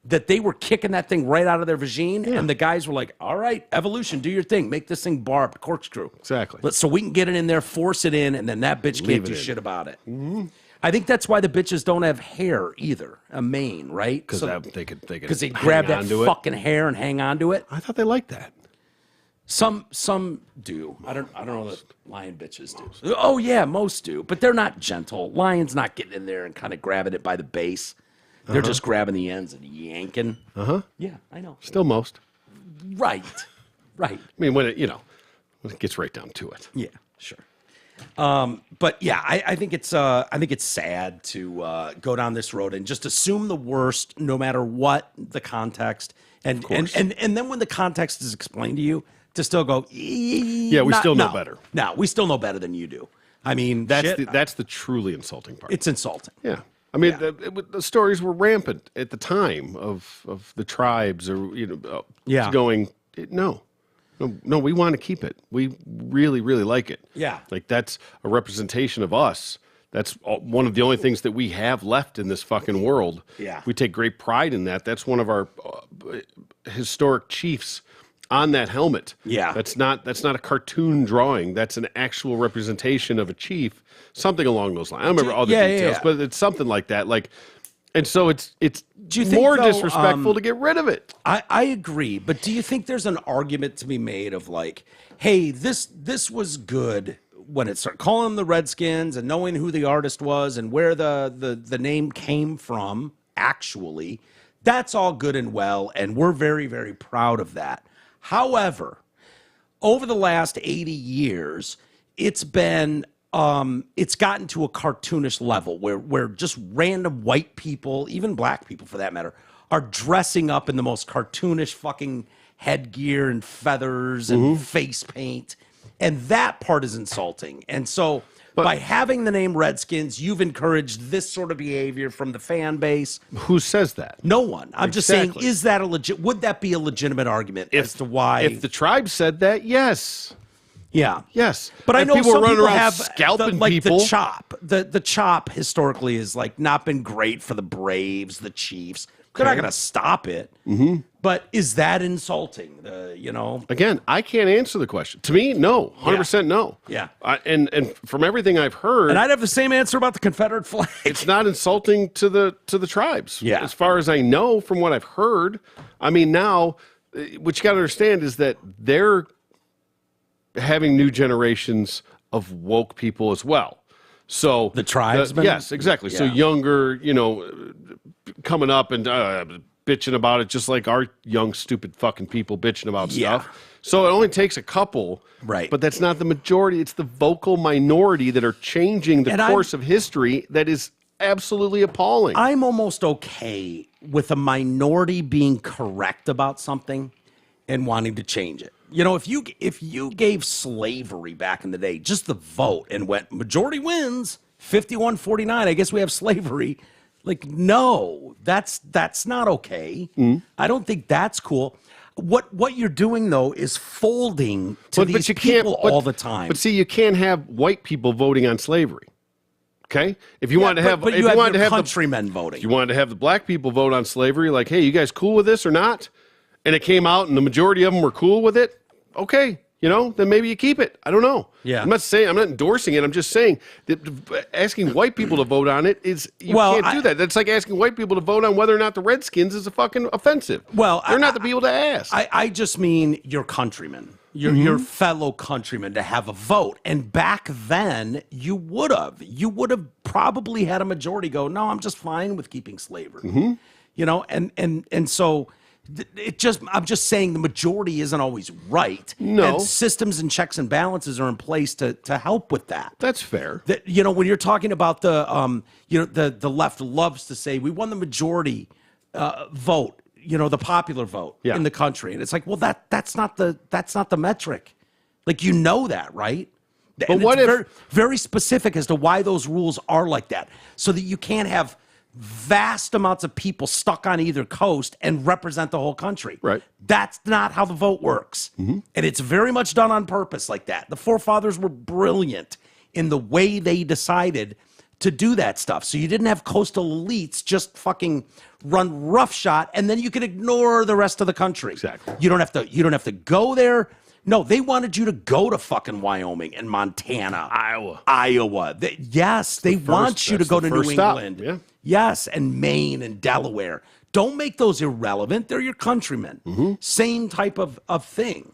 A: that they were kicking that thing right out of their vagine. Yeah. And the guys were like, all right, evolution, do your thing. Make this thing barbed, corkscrew.
B: Exactly.
A: So we can get it in there, force it in, and then that bitch can't do shit about it. Mm-hmm. I think that's why the bitches don't have hair either, a mane, right?
B: Because they could
A: grab that fucking hair and hang on to it.
B: I thought they liked that.
A: Some do. I don't know that lion bitches do. Oh yeah, most do, but they're not gentle. Lion's not getting in there and kind of grabbing it by the base. They're just grabbing the ends and yanking. Yeah, I know.
B: Still most.
A: Right.
B: I mean, when it gets right down to it.
A: Yeah, sure. But yeah, I think it's sad to go down this road and just assume the worst, no matter what the context, and then when the context is explained to you, to still go,
B: yeah, we still know better.
A: No, we still know better than you do. I mean,
B: that's the truly insulting part.
A: It's insulting.
B: Yeah. I mean, the stories were rampant at the time of the tribes, or going, no, we want to keep it. We really, really like it.
A: Yeah,
B: like that's a representation of us. That's one of the only things that we have left in this fucking world.
A: Yeah,
B: we take great pride in that. That's one of our historic chiefs on that helmet.
A: Yeah,
B: that's not a cartoon drawing. That's an actual representation of a chief. Something along those lines. I don't remember all the details, but it's something like that. Like, and so it's more disrespectful to get rid of it.
A: I agree, but do you think there's an argument to be made of like, hey, this was good when it started calling them the Redskins and knowing who the artist was and where the name came from? Actually, that's all good and well, and we're very, very proud of that. However, over the last 80 years, it's gotten to a cartoonish level where just random white people, even black people for that matter, are dressing up in the most cartoonish fucking headgear and feathers and face paint. And that part is insulting. And so by having the name Redskins, you've encouraged this sort of behavior from the fan base.
B: Who says that?
A: No one. I'm just saying, is that would that be a legitimate argument as to why?
B: If the tribe said that, yes.
A: Yeah.
B: Yes.
A: But I know
B: people
A: some
B: running
A: people
B: around
A: have
B: scalping
A: like
B: people.
A: The chop. The chop historically has like not been great for the Braves, the Chiefs. They're not going to stop it. Mm-hmm. But is that insulting?
B: Again, I can't answer the question. To me, no. 100% no.
A: Yeah.
B: And from everything I've heard,
A: and I'd have the same answer about the Confederate flag.
B: It's not insulting to the tribes.
A: Yeah.
B: As far as I know, from what I've heard, I mean, now what you got to understand is that they're having new generations of woke people as well. So
A: the tribesmen?
B: Yes, exactly. Yeah. So younger, coming up and bitching about it, just like our young, stupid fucking people bitching about stuff. So it only takes a couple.
A: Right.
B: But that's not the majority. It's the vocal minority that are changing the course of history that is absolutely appalling.
A: I'm almost okay with a minority being correct about something and wanting to change it. If you gave slavery back in the day, just the vote, and went majority wins, 51-49, I guess we have slavery. Like, no, that's not okay. I don't think that's cool. What you're doing though is folding to these people all the time.
B: But see, you can't have white people voting on slavery. Okay, if you wanted to have,
A: but you wanted to have countrymen voting.
B: If you wanted to have the black people vote on slavery, like, hey, you guys cool with this or not? And it came out, and the majority of them were cool with it. Okay, then maybe you keep it. I don't know.
A: Yeah.
B: I'm not endorsing it. I'm just saying that asking white people to vote on it can't do that. That's like asking white people to vote on whether or not the Redskins is a fucking offensive.
A: Well,
B: they're not the people to ask.
A: I just mean your countrymen, your fellow countrymen, to have a vote. And back then, you would have probably had a majority go, no, I'm just fine with keeping slavery. And so. I'm just saying the majority isn't always right.
B: No.
A: And systems and checks and balances are in place to help with that.
B: That's fair.
A: When you're talking about the left loves to say we won the majority vote, the popular vote in the country, and it's like, well, that's not the metric. Like, that, right?
B: But
A: and
B: what
A: it's
B: if
A: very, very specific as to why those rules are like that, so that you can't have vast amounts of people stuck on either coast and represent the whole country.
B: Right.
A: That's not how the vote works. And it's very much done on purpose like that. The forefathers were brilliant in the way they decided to do that stuff. So you didn't have coastal elites just fucking run roughshod, and then you could ignore the rest of the country.
B: Exactly.
A: You don't have to go there. No, they wanted you to go to fucking Wyoming and Montana. Iowa. They want you to go to New England.
B: Yeah.
A: Yes, and Maine and Delaware. Don't make those irrelevant. They're your countrymen. Same type of thing,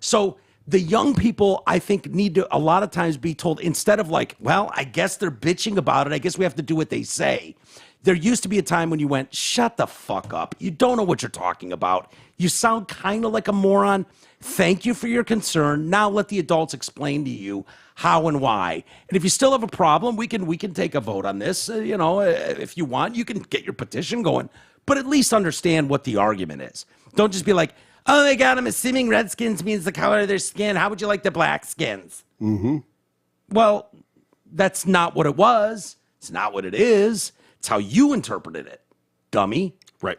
A: So the young people, I think, need to a lot of times be told, instead of like, well, I guess they're bitching about it, I guess we have to do what they say. There used to be a time when you went, shut the fuck up. You don't know what you're talking about. You sound kind of like a moron. Thank you for your concern. Now let the adults explain to you how and why. And if you still have a problem, we can take a vote on this. If you want, you can get your petition going. But at least understand what the argument is. Don't just be like, oh my God, I'm assuming Redskins means the color of their skin. How would you like the black skins? Mm-hmm. Well, that's not what it was. It's not what it is. It's how you interpreted it, dummy.
B: Right.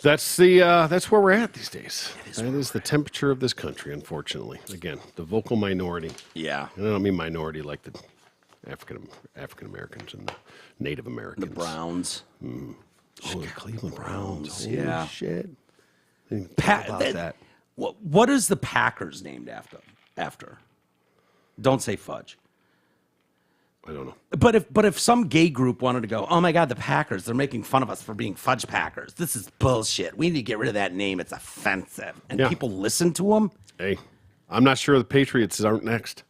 B: That's where we're at these days. That is the temperature of this country, unfortunately. Again, the vocal minority.
A: Yeah.
B: And I don't mean minority like the African Americans and the Native Americans.
A: The Browns.
B: Oh, the Cleveland Browns.
A: Holy
B: Yeah. Shit. About that.
A: What is the Packers named after? Don't say fudge.
B: I don't know.
A: But if some gay group wanted to go, oh my God, the Packers, they're making fun of us for being fudge Packers. This is bullshit. We need to get rid of that name. It's offensive. And people listen to them.
B: Hey, I'm not sure the Patriots aren't next.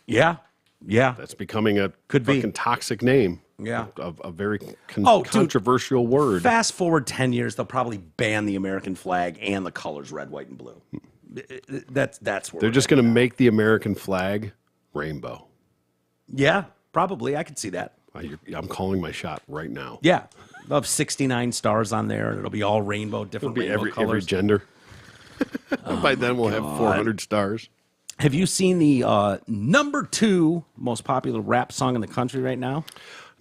A: Yeah. Yeah.
B: That's becoming a
A: Could be.
B: fucking toxic name.
A: Yeah.
B: A very
A: Dude,
B: controversial word.
A: Fast forward 10 years, they'll probably ban the American flag and the colors red, white, and blue. That's where
B: They're just going to make the American flag rainbow.
A: Yeah, probably. I could see that.
B: I'm calling my shot right now.
A: Yeah. They'll have 69 stars on there, and it'll be all rainbow,
B: It'll
A: different
B: be
A: rainbow
B: every
A: colors.
B: gender. By then we'll have 400 stars.
A: Have you seen the number 2 most popular rap song in the country right now?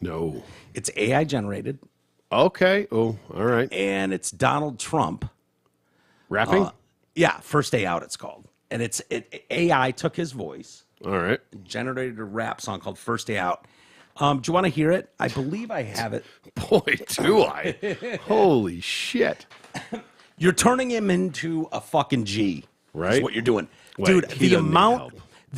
B: No.
A: It's AI generated,
B: Okay. Oh, all right.
A: and it's Donald Trump.
B: Rapping?
A: Yeah, First Day Out it's called. And AI took his voice,
B: All right.
A: generated a rap song called First Day Out. Do you want to hear it? I believe I have it.
B: Boy, do I. Holy shit.
A: You're turning him into a fucking G.
B: Right.
A: Is what you're doing.
B: Wait,
A: Dude,
B: he
A: the
B: doesn't need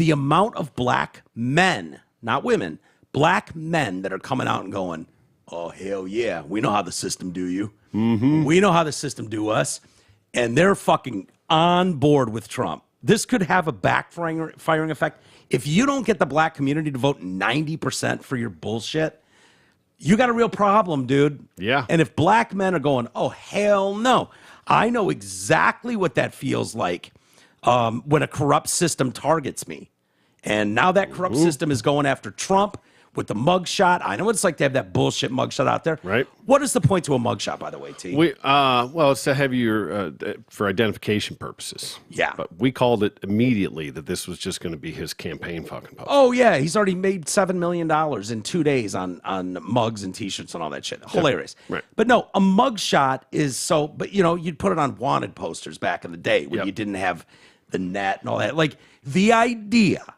B: help.
A: amount of black men, not women, black men that are coming out and going, oh, hell yeah, we know how the system do you. Mm-hmm. We know how the system do us. And they're fucking on board with Trump. This could have a backfiring effect. If you don't get the black community to vote 90% for your bullshit, you got a real problem, dude.
B: Yeah.
A: And if black men are going, oh, hell no, I know exactly what that feels like when a corrupt system targets me. And now that corrupt system is going after Trump with the mugshot. I know what it's like to have that bullshit mugshot out there.
B: Right.
A: What is the point to a mugshot, by the way, T?
B: Well, it's to have your for identification purposes.
A: Yeah.
B: But we called it immediately that this was just going to be his campaign fucking post.
A: Oh, yeah. He's already made $7 million in 2 days on mugs and T-shirts and all that shit. Hilarious.
B: Right.
A: But no, a mugshot is so... But, you'd put it on wanted posters back in the day when you didn't have the net and all that. Like, the idea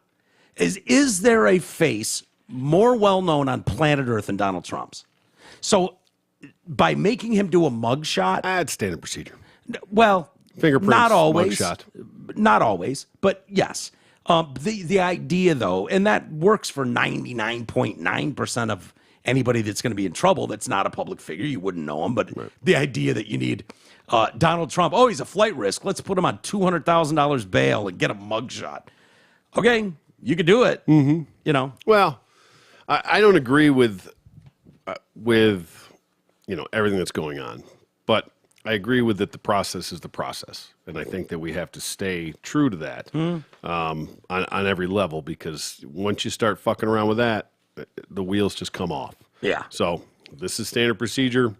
A: is there a face more well-known on planet Earth than Donald Trump's? So by making him do a mugshot...
B: That's standard procedure.
A: Well,
B: Fingerprints,
A: not always.
B: mugshot.
A: Not always, but yes. The idea, though, and that works for 99.9% of anybody that's going to be in trouble that's not a public figure. You wouldn't know him, but the idea that you need Donald Trump, oh, he's a flight risk. Let's put him on $200,000 bail and get a mugshot. Okay, you could do it. Mm-hmm.
B: Well, I don't agree with everything that's going on, but I agree with that the process is the process, and I think that we have to stay true to that on every level, because once you start fucking around with that, the wheels just come off.
A: Yeah.
B: So this is standard procedure.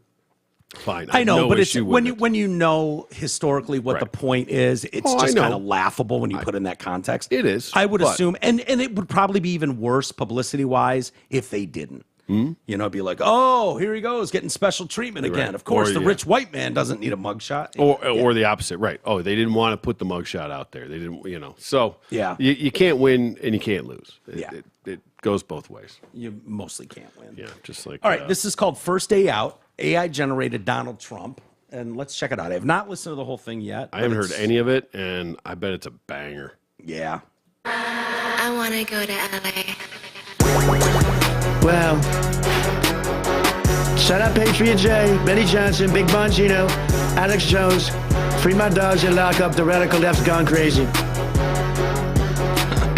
B: Fine.
A: I know,
B: no
A: but it's
B: issue with
A: when you know historically what the point is, it's
B: I
A: just
B: know.
A: kind of laughable when you put it in that context.
B: It is,
A: I would
B: but-
A: assume, and it would probably be even worse publicity wise if they didn't. It'd be like, oh, here he goes, getting special treatment again.
B: Right.
A: Of course,
B: Or,
A: the
B: yeah.
A: rich white man doesn't need a mugshot.
B: Or the opposite, right? Oh, they didn't want to put the mugshot out there. They didn't, So
A: Yeah.
B: you can't win and you can't lose.
A: Yeah.
B: It goes both ways.
A: You mostly can't win.
B: Yeah, just like.
A: All right, this is called First Day Out. AI generated Donald Trump, and let's check it out. I have not listened to the whole thing yet.
B: I haven't
A: but
B: heard
A: it's-
B: any of it, and I bet it's a banger.
A: Yeah.
G: I want to go to LA.
F: Well, shout out Patriot J, Benny Johnson, Big Bongino, Alex Jones. Free my dogs and lock up the radical left's gone crazy.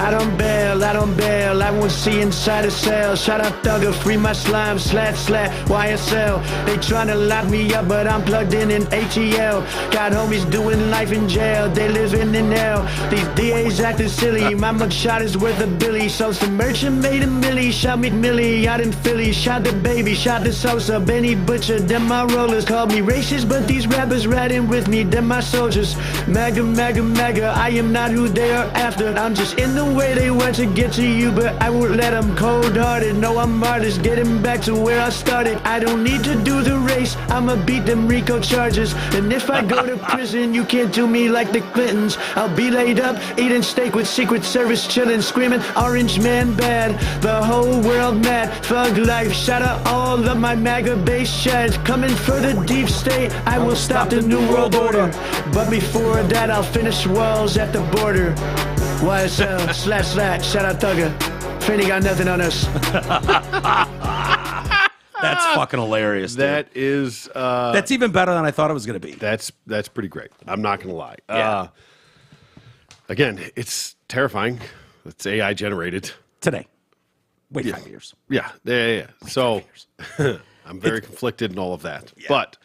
F: I don't bail, I won't see inside a cell. Shout out Thugger, free my slime, slat, YSL. They tryna lock me up, but I'm plugged in ATL. Got homies doing life in jail, they living in hell. These DAs acting silly, my mugshot is worth a billy. So some merchant made a milli, shot McMillie out in Philly. Shot the baby, shot the Sosa, Benny Butcher, them my rollers. Called me racist, but these rappers riding with me, them my soldiers. Mega, I am not who they are after. I'm just in the way they want to get to you, but I won't let them. Cold-hearted, no I'm artist, getting back to where I started. I don't need to do the race, I'ma beat them RICO charges. And if I go to prison, you can't do me like the Clintons. I'll be laid up, eating steak with Secret Service, chilling, screaming, Orange Man bad. The whole world mad, thug life. Shout out all of my MAGA base shads. Coming for the deep state, I will stop the New World Order. But before that, I'll finish walls at the border. YSL, slash, shout out Thugger. Finny got nothing on us.
A: That's fucking hilarious, dude.
B: That is...
A: That's even better than I thought it was going to be.
B: That's pretty great. I'm not going to lie.
A: Yeah.
B: Again, it's terrifying. It's AI generated.
A: Today. Wait 5 years.
B: Yeah. So I'm very conflicted in all of that. Yeah. But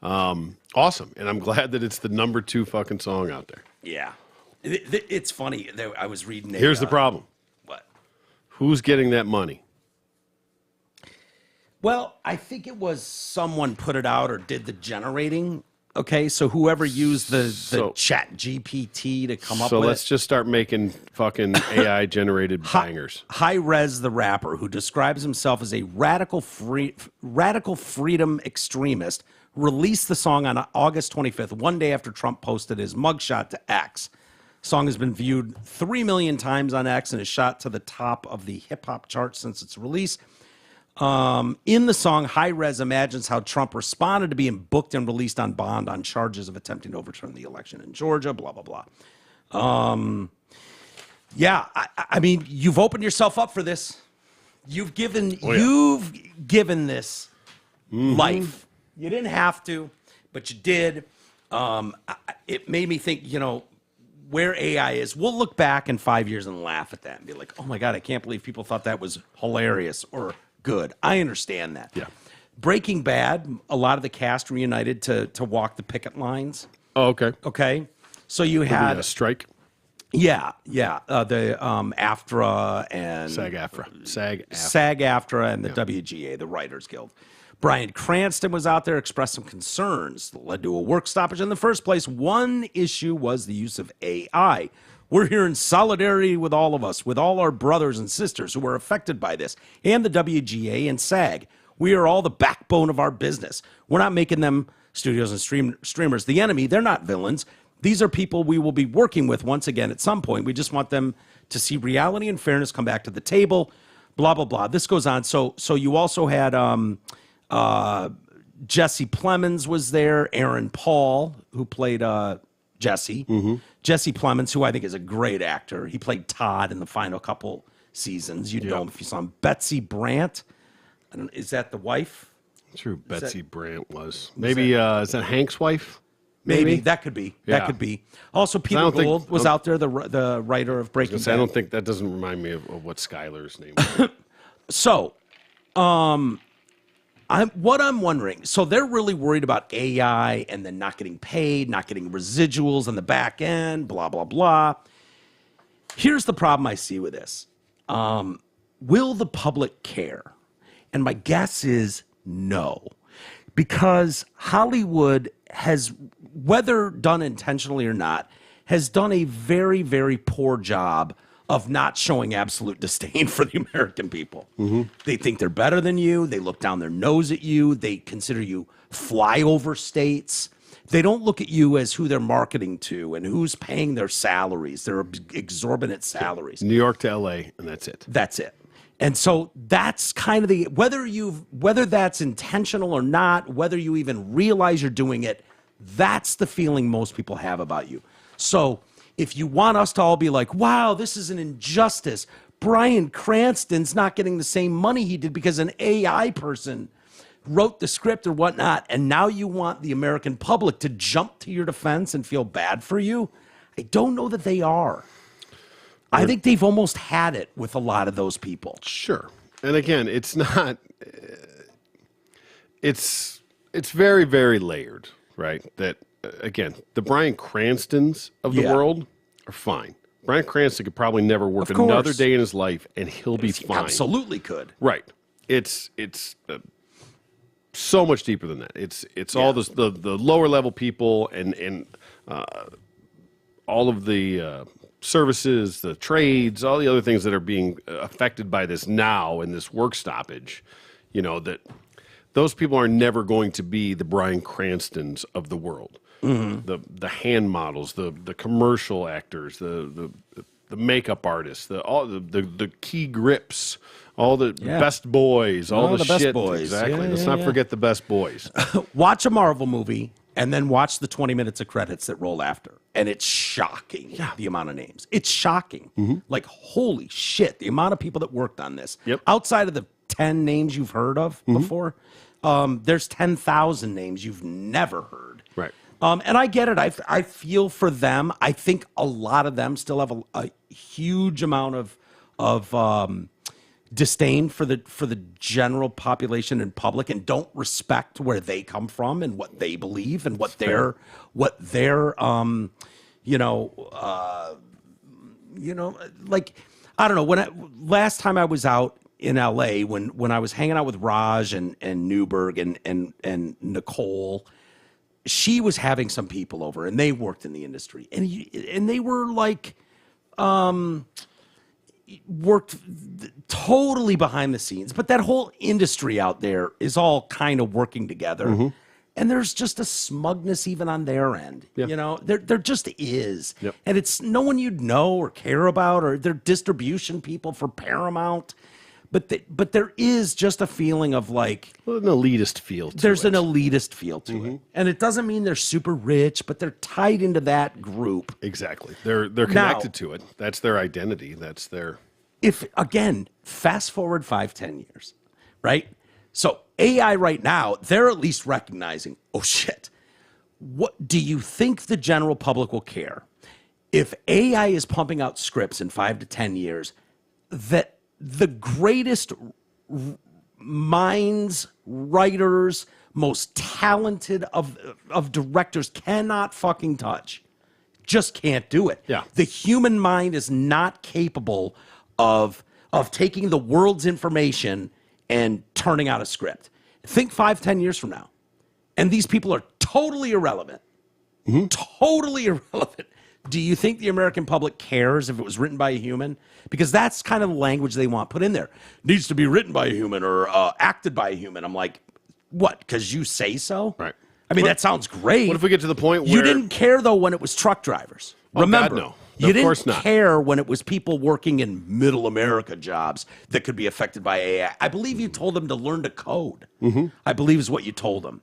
B: awesome. And I'm glad that it's the number 2 fucking song out there.
A: Yeah. It's funny. I was reading
B: Here's the problem.
A: What?
B: Who's getting that money?
A: Well, I think it was someone put it out or did the generating. Okay, so whoever used the chat GPT to come up with it.
B: So let's just start making fucking AI generated bangers.
A: High Res, the rapper, who describes himself as a radical freedom extremist, released the song on August 25th, one day after Trump posted his mugshot to X. Song has been viewed 3 million times on X and is shot to the top of the hip-hop chart since its release. In the song, High Res imagines how Trump responded to being booked and released on bond on charges of attempting to overturn the election in Georgia, blah, blah, blah. Yeah, I mean, you've opened yourself up for this. You've given this life. You didn't have to, but you did. It made me think, where AI is. We'll look back in 5 years and laugh at that and be like, oh my God, I can't believe people thought that was hilarious or good. I understand that.
B: Yeah.
A: Breaking Bad, a lot of the cast reunited to walk the picket lines.
B: Oh, okay.
A: Okay. So you had
B: a strike.
A: Yeah. The AFTRA and SAG-AFTRA and the WGA, the Writers Guild. Bryan Cranston was out there, expressed some concerns that led to a work stoppage in the first place. One issue was the use of AI. We're here in solidarity with all of us, with all our brothers and sisters who were affected by this, and the WGA and SAG. We are all the backbone of our business. We're not making them, studios and streamers, the enemy. They're not villains. These are people we will be working with once again at some point. We just want them to see reality and fairness come back to the table, blah, blah, blah. This goes on. So you also had Jesse Plemons was there, Aaron Paul, who played Jesse. Mm-hmm. Jesse Plemons, who I think is a great actor. He played Todd in the final couple seasons. You'd know him if you saw him. Betsy Brandt. Is that the wife?
B: True. Betsy Brandt was. Maybe, is that Hank's wife?
A: Maybe. That could be.
B: Yeah.
A: That could be. Also, Peter Gould was out there, the writer of Breaking Bad.
B: I don't think that doesn't remind me of what Skyler's name was.
A: So, what I'm wondering, so they're really worried about AI and then not getting paid, not getting residuals on the back end, blah, blah, blah. Here's the problem I see with this. Will the public care? And my guess is no. Because Hollywood has, whether done intentionally or not, has done a very, very poor job of not showing absolute disdain for the American people. Mm-hmm. They think they're better than you. They look down their nose at you. They consider you flyover states. They don't look at you as who they're marketing to and who's paying their salaries, their exorbitant salaries.
B: New York to L.A., and that's it.
A: That's it. And so that's kind of the, whether that's intentional or not, whether you even realize you're doing it, that's the feeling most people have about you. So if you want us to all be like, wow, this is an injustice. Bryan Cranston's not getting the same money he did because an AI person wrote the script or whatnot, and now you want the American public to jump to your defense and feel bad for you, I don't know that they are. I think they've almost had it with a lot of those people.
B: Sure. And again, it's not. It's very, very layered, right? That again, the Bryan Cranstons of the world are fine. Bryan Cranston could probably never work another day in his life, and he'll be fine.
A: Absolutely could.
B: Right. It's so much deeper than that. It's all the lower level people and all of the services, the trades, all the other things that are being affected by this now and this work stoppage. You know that those people are never going to be the Bryan Cranstons of the world. Mm-hmm. The hand models, the commercial actors, the makeup artists, the key grips, all the best boys, all the
A: best
B: shit.
A: boys.
B: Exactly. Let's not forget the best boys.
A: Watch a Marvel movie and then watch the 20 minutes of credits that roll after. And it's shocking, the amount of names. It's shocking. Mm-hmm. Like, holy shit, the amount of people that worked on this.
B: Yep.
A: Outside of the 10 names you've heard of before, there's 10,000 names you've never heard.
B: Right.
A: And I get it. I feel for them. I think a lot of them still have a huge amount of disdain for the general population and public, and don't respect where they come from and what they believe and what their like, I don't know. Last time I was out in LA, when I was hanging out with Raj and Newberg and Nicole, she was having some people over, and they worked in the industry, and they were like, worked totally behind the scenes. But that whole industry out there is all kind of working together, and there's just a smugness even on their end.
B: Yeah.
A: You know, there just is,
B: Yep.
A: and it's no one you'd know or care about, or they're distribution people for Paramount. But there is just a feeling of like,
B: Well, an elitist feel to
A: there's
B: it.
A: an elitist feel to it, and it doesn't mean they're super rich, but they're tied into that group.
B: Exactly. They're connected to it. That's their identity. That's their.
A: If again, fast forward 5-10 years, right? So AI right now, they're at least recognizing, oh shit, what do you think the general public will care if AI is pumping out scripts in 5 to 10 years that the greatest minds, writers, most talented of directors cannot fucking touch? Just can't do it.
B: Yeah.
A: The human mind is not capable of taking the world's information and turning out a script. Think 5-10 years from now, and these people are totally irrelevant. Totally irrelevant. Do you think the American public cares if it was written by a human? Because that's kind of the language they want put in there. Needs to be written by a human or acted by a human. I'm like, what? Because you say so?
B: Right.
A: I mean, that sounds great.
B: What if we get to the point where
A: You didn't care, though, when it was truck drivers.
B: Oh,
A: Remember,
B: God, no.
A: You
B: Of
A: didn't
B: course not.
A: care when it was people working in middle America jobs that could be affected by AI. I believe you told them to learn to code. I believe is what you told them.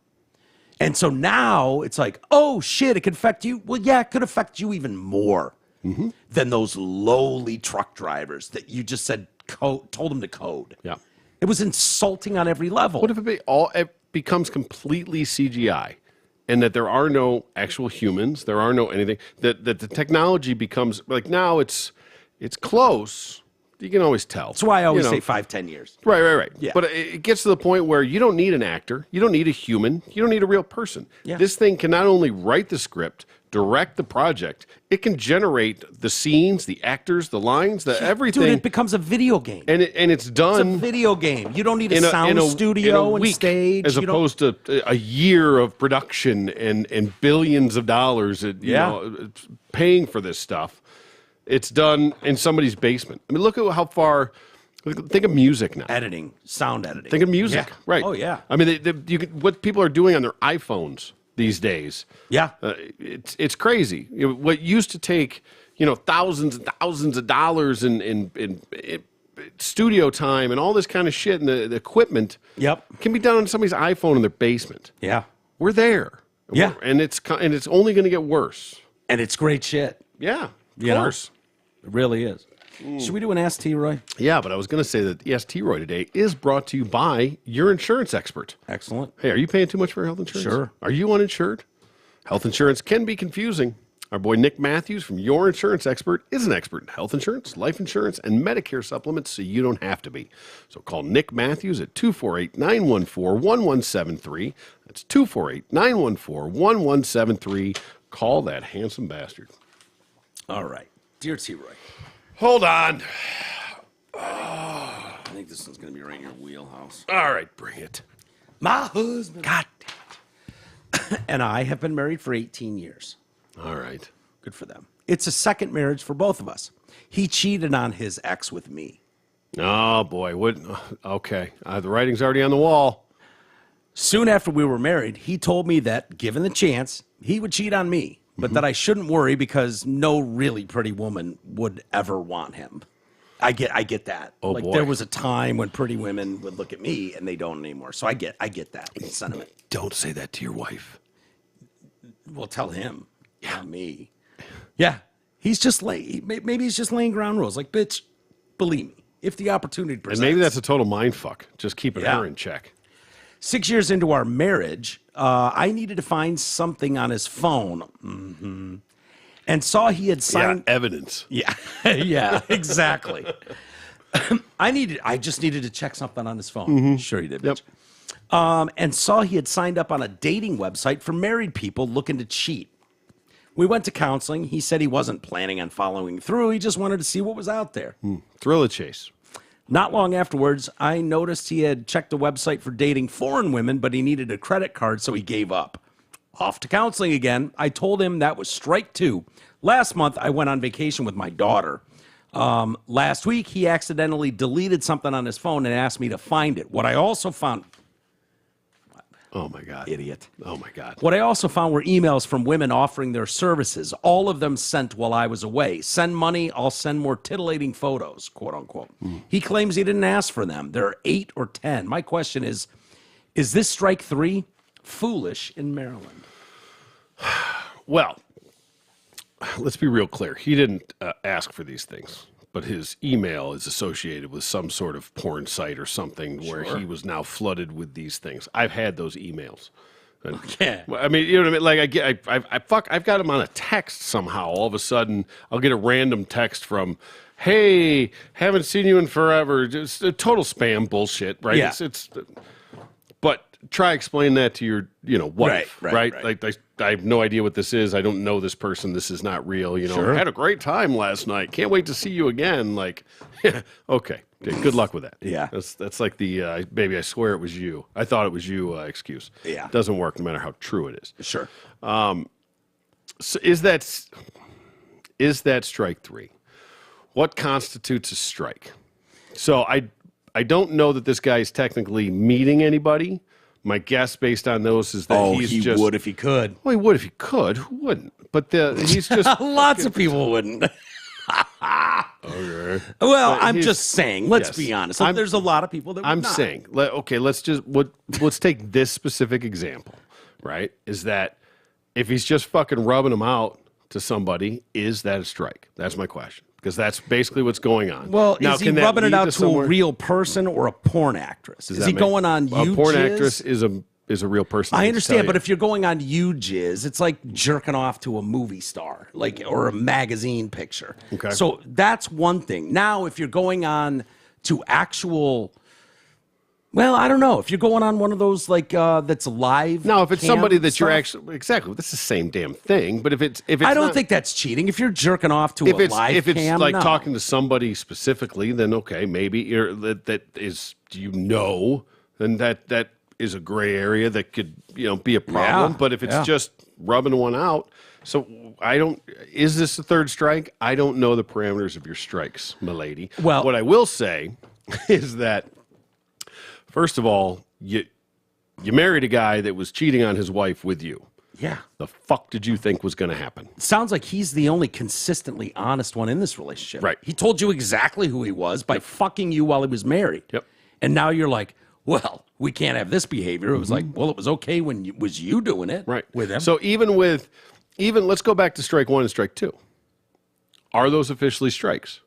A: And so now it's like, oh, shit, it could affect you. Well, yeah, it could affect you even more than those lowly truck drivers that you just said told them to code.
B: Yeah.
A: It was insulting on every level.
B: What if it becomes completely CGI, and that there are no actual humans, there are no anything, that the technology becomes like now it's close. You can always tell.
A: That's why I always
B: You know.
A: say 5-10 years.
B: Right.
A: Yeah.
B: But it gets to the point where you don't need an actor, you don't need a human, you don't need a real person.
A: Yeah.
B: This thing can not only write the script, direct the project, it can generate the scenes, the actors, the lines, everything.
A: Dude, it becomes a video game.
B: and it's done.
A: It's a video game. You don't need a
B: in
A: sound
B: in
A: studio
B: in a
A: and stage.
B: as
A: You don't-
B: opposed to a year of production and billions of dollars, paying for this stuff. It's done in somebody's basement. I mean, look at how far. Think of music now.
A: editing, sound editing.
B: Think of music,
A: Yeah.
B: right?
A: Oh yeah,
B: I mean, what people are doing on their iPhones these days.
A: yeah.
B: It's crazy. What used to take thousands and thousands of dollars in studio time and all this kind of shit, and the equipment
A: Yep.
B: can be done on somebody's iPhone in their basement.
A: Yeah,
B: We're there.
A: Yeah.
B: And it's only going to get worse.
A: and it's great shit.
B: Yeah, of
A: You know?
B: course.
A: It really is. Should we do an Ask T, Roy?
B: Yeah, but I was going to say that EST Roy today is brought to you by your insurance expert.
A: Excellent.
B: Hey, are you paying too much for health insurance?
A: Sure.
B: Are you uninsured? Health insurance can be confusing. Our boy Nick Matthews from Your Insurance Expert is an expert in health insurance, life insurance, and Medicare supplements, so you don't have to be. So call Nick Matthews at 248-914-1173. That's 248-914-1173. Call that handsome bastard.
A: All right. Dear T. Roy.
B: Hold on.
A: I think this one's going to be right in your wheelhouse.
B: All right, bring it.
A: My husband.
B: God
A: And I have been married for 18 years.
B: All right.
A: Good for them. It's a second marriage for both of us. He cheated on his ex with me.
B: Oh, boy. What? Okay. The writing's already on the wall.
A: Soon after we were married, he told me that, given the chance, he would cheat on me, but that I shouldn't worry because no really pretty woman would ever want him. I get that.
B: Oh,
A: like
B: boy.
A: there was a time when pretty women would look at me and they don't anymore. So I get that sentiment.
B: Don't say that to your wife.
A: Well, tell him, not me. Yeah, he's just maybe he's just laying ground rules. Like, bitch, believe me, if the opportunity presents.
B: And maybe that's a total mind fuck. Just keeping
A: Yeah.
B: her in check.
A: 6 years into our marriage, I needed to find something on his phone, and saw he had signed.
B: Yeah, evidence.
A: Yeah, yeah, exactly. I just needed to check something on his phone. Sure, you did.
B: Yep.
A: Bitch. And saw he had signed up on a dating website for married people looking to cheat. We went to counseling. He said he wasn't planning on following through. He just wanted to see what was out there.
B: Thrill of chase.
A: Not long afterwards, I noticed he had checked the website for dating foreign women, but he needed a credit card, so he gave up. Off to counseling again. I told him that was strike two. Last month, I went on vacation with my daughter. Last week, he accidentally deleted something on his phone and asked me to find it. What I also found...
B: Oh, my God.
A: Idiot.
B: Oh, my God.
A: What I also found were emails from women offering their services, all of them sent while I was away. Send money, I'll send more titillating photos, quote unquote. He claims he didn't ask for them. There are 8 or 10. My question is this strike 3? Foolish in Maryland.
B: Well, let's be real clear. He didn't ask for these things, but his email is associated with some sort of porn site or something where he was now flooded with these things. I've had those emails. And,
A: Okay.
B: I mean, you know what I mean? Like I've got them on a text somehow. All of a sudden, I'll get a random text from, "Hey, haven't seen you in forever." Just a total spam bullshit, right?
A: Yeah.
B: But try explain that to your, wife,
A: Right.
B: Like I have no idea what this is. I don't know this person. This is not real.
A: Sure.
B: I had a great time last night. Can't wait to see you again. Like, okay. Good luck with that.
A: Yeah.
B: That's like the baby, I swear it was you. I thought it was you excuse.
A: Yeah.
B: It doesn't work no matter how true it is.
A: Sure.
B: So is that strike 3? What constitutes a strike? So I don't know that this guy is technically meeting anybody. My guess, based on those, is that
A: he would if he could.
B: Well, he would if he could. Who wouldn't? But he's just
A: Lots of people wouldn't.
B: Okay.
A: Well,
B: But
A: I'm
B: he's-
A: just saying. Let's
B: yes.
A: be honest.
B: I'm-
A: There's a lot of people that would
B: I'm
A: not.
B: saying, okay, let's take this specific example, right? Is that if he's just fucking rubbing them out to somebody, is that a strike? That's my question. Because that's basically what's going on.
A: Well,
B: now,
A: is he
B: can that
A: rubbing it
B: lead
A: out to
B: somewhere?
A: a real person or a porn actress? Is
B: Does
A: he
B: that
A: going on
B: a porn
A: YouJizz?
B: actress is a real person.
A: I
B: can
A: understand,
B: tell
A: but
B: you.
A: if you're going on YouJizz, it's like jerking off to a movie star, or a magazine picture.
B: Okay.
A: So that's one thing. Now, if you're going on to actual, well, I don't know. If you're going on one of those that's live.
B: now, if it's
A: cam
B: somebody that you're
A: stuff,
B: actually exactly, that's the same damn thing. But if it's
A: I don't
B: not-
A: think that's cheating. If you're jerking off to
B: if
A: a
B: it's
A: live
B: if it's
A: cam,
B: like
A: no.
B: talking to somebody specifically, then okay, maybe that is then that is a gray area that could be a problem.
A: Yeah,
B: But if it's
A: yeah.
B: just rubbing one out, so is this a third strike? I don't know the parameters of your strikes, milady.
A: Well-
B: what I will say is that first of all, you married a guy that was cheating on his wife with you.
A: Yeah.
B: The fuck did you think was going to happen?
A: Sounds like he's the only consistently honest one in this relationship.
B: Right.
A: He told you exactly who he was by fucking you while he was married.
B: Yep.
A: And now you're like, well, we can't have this behavior. It was like, well, it was okay when it was you doing it.
B: Right.
A: With him.
B: So even let's go back to strike 1 and strike 2. Are those officially strikes?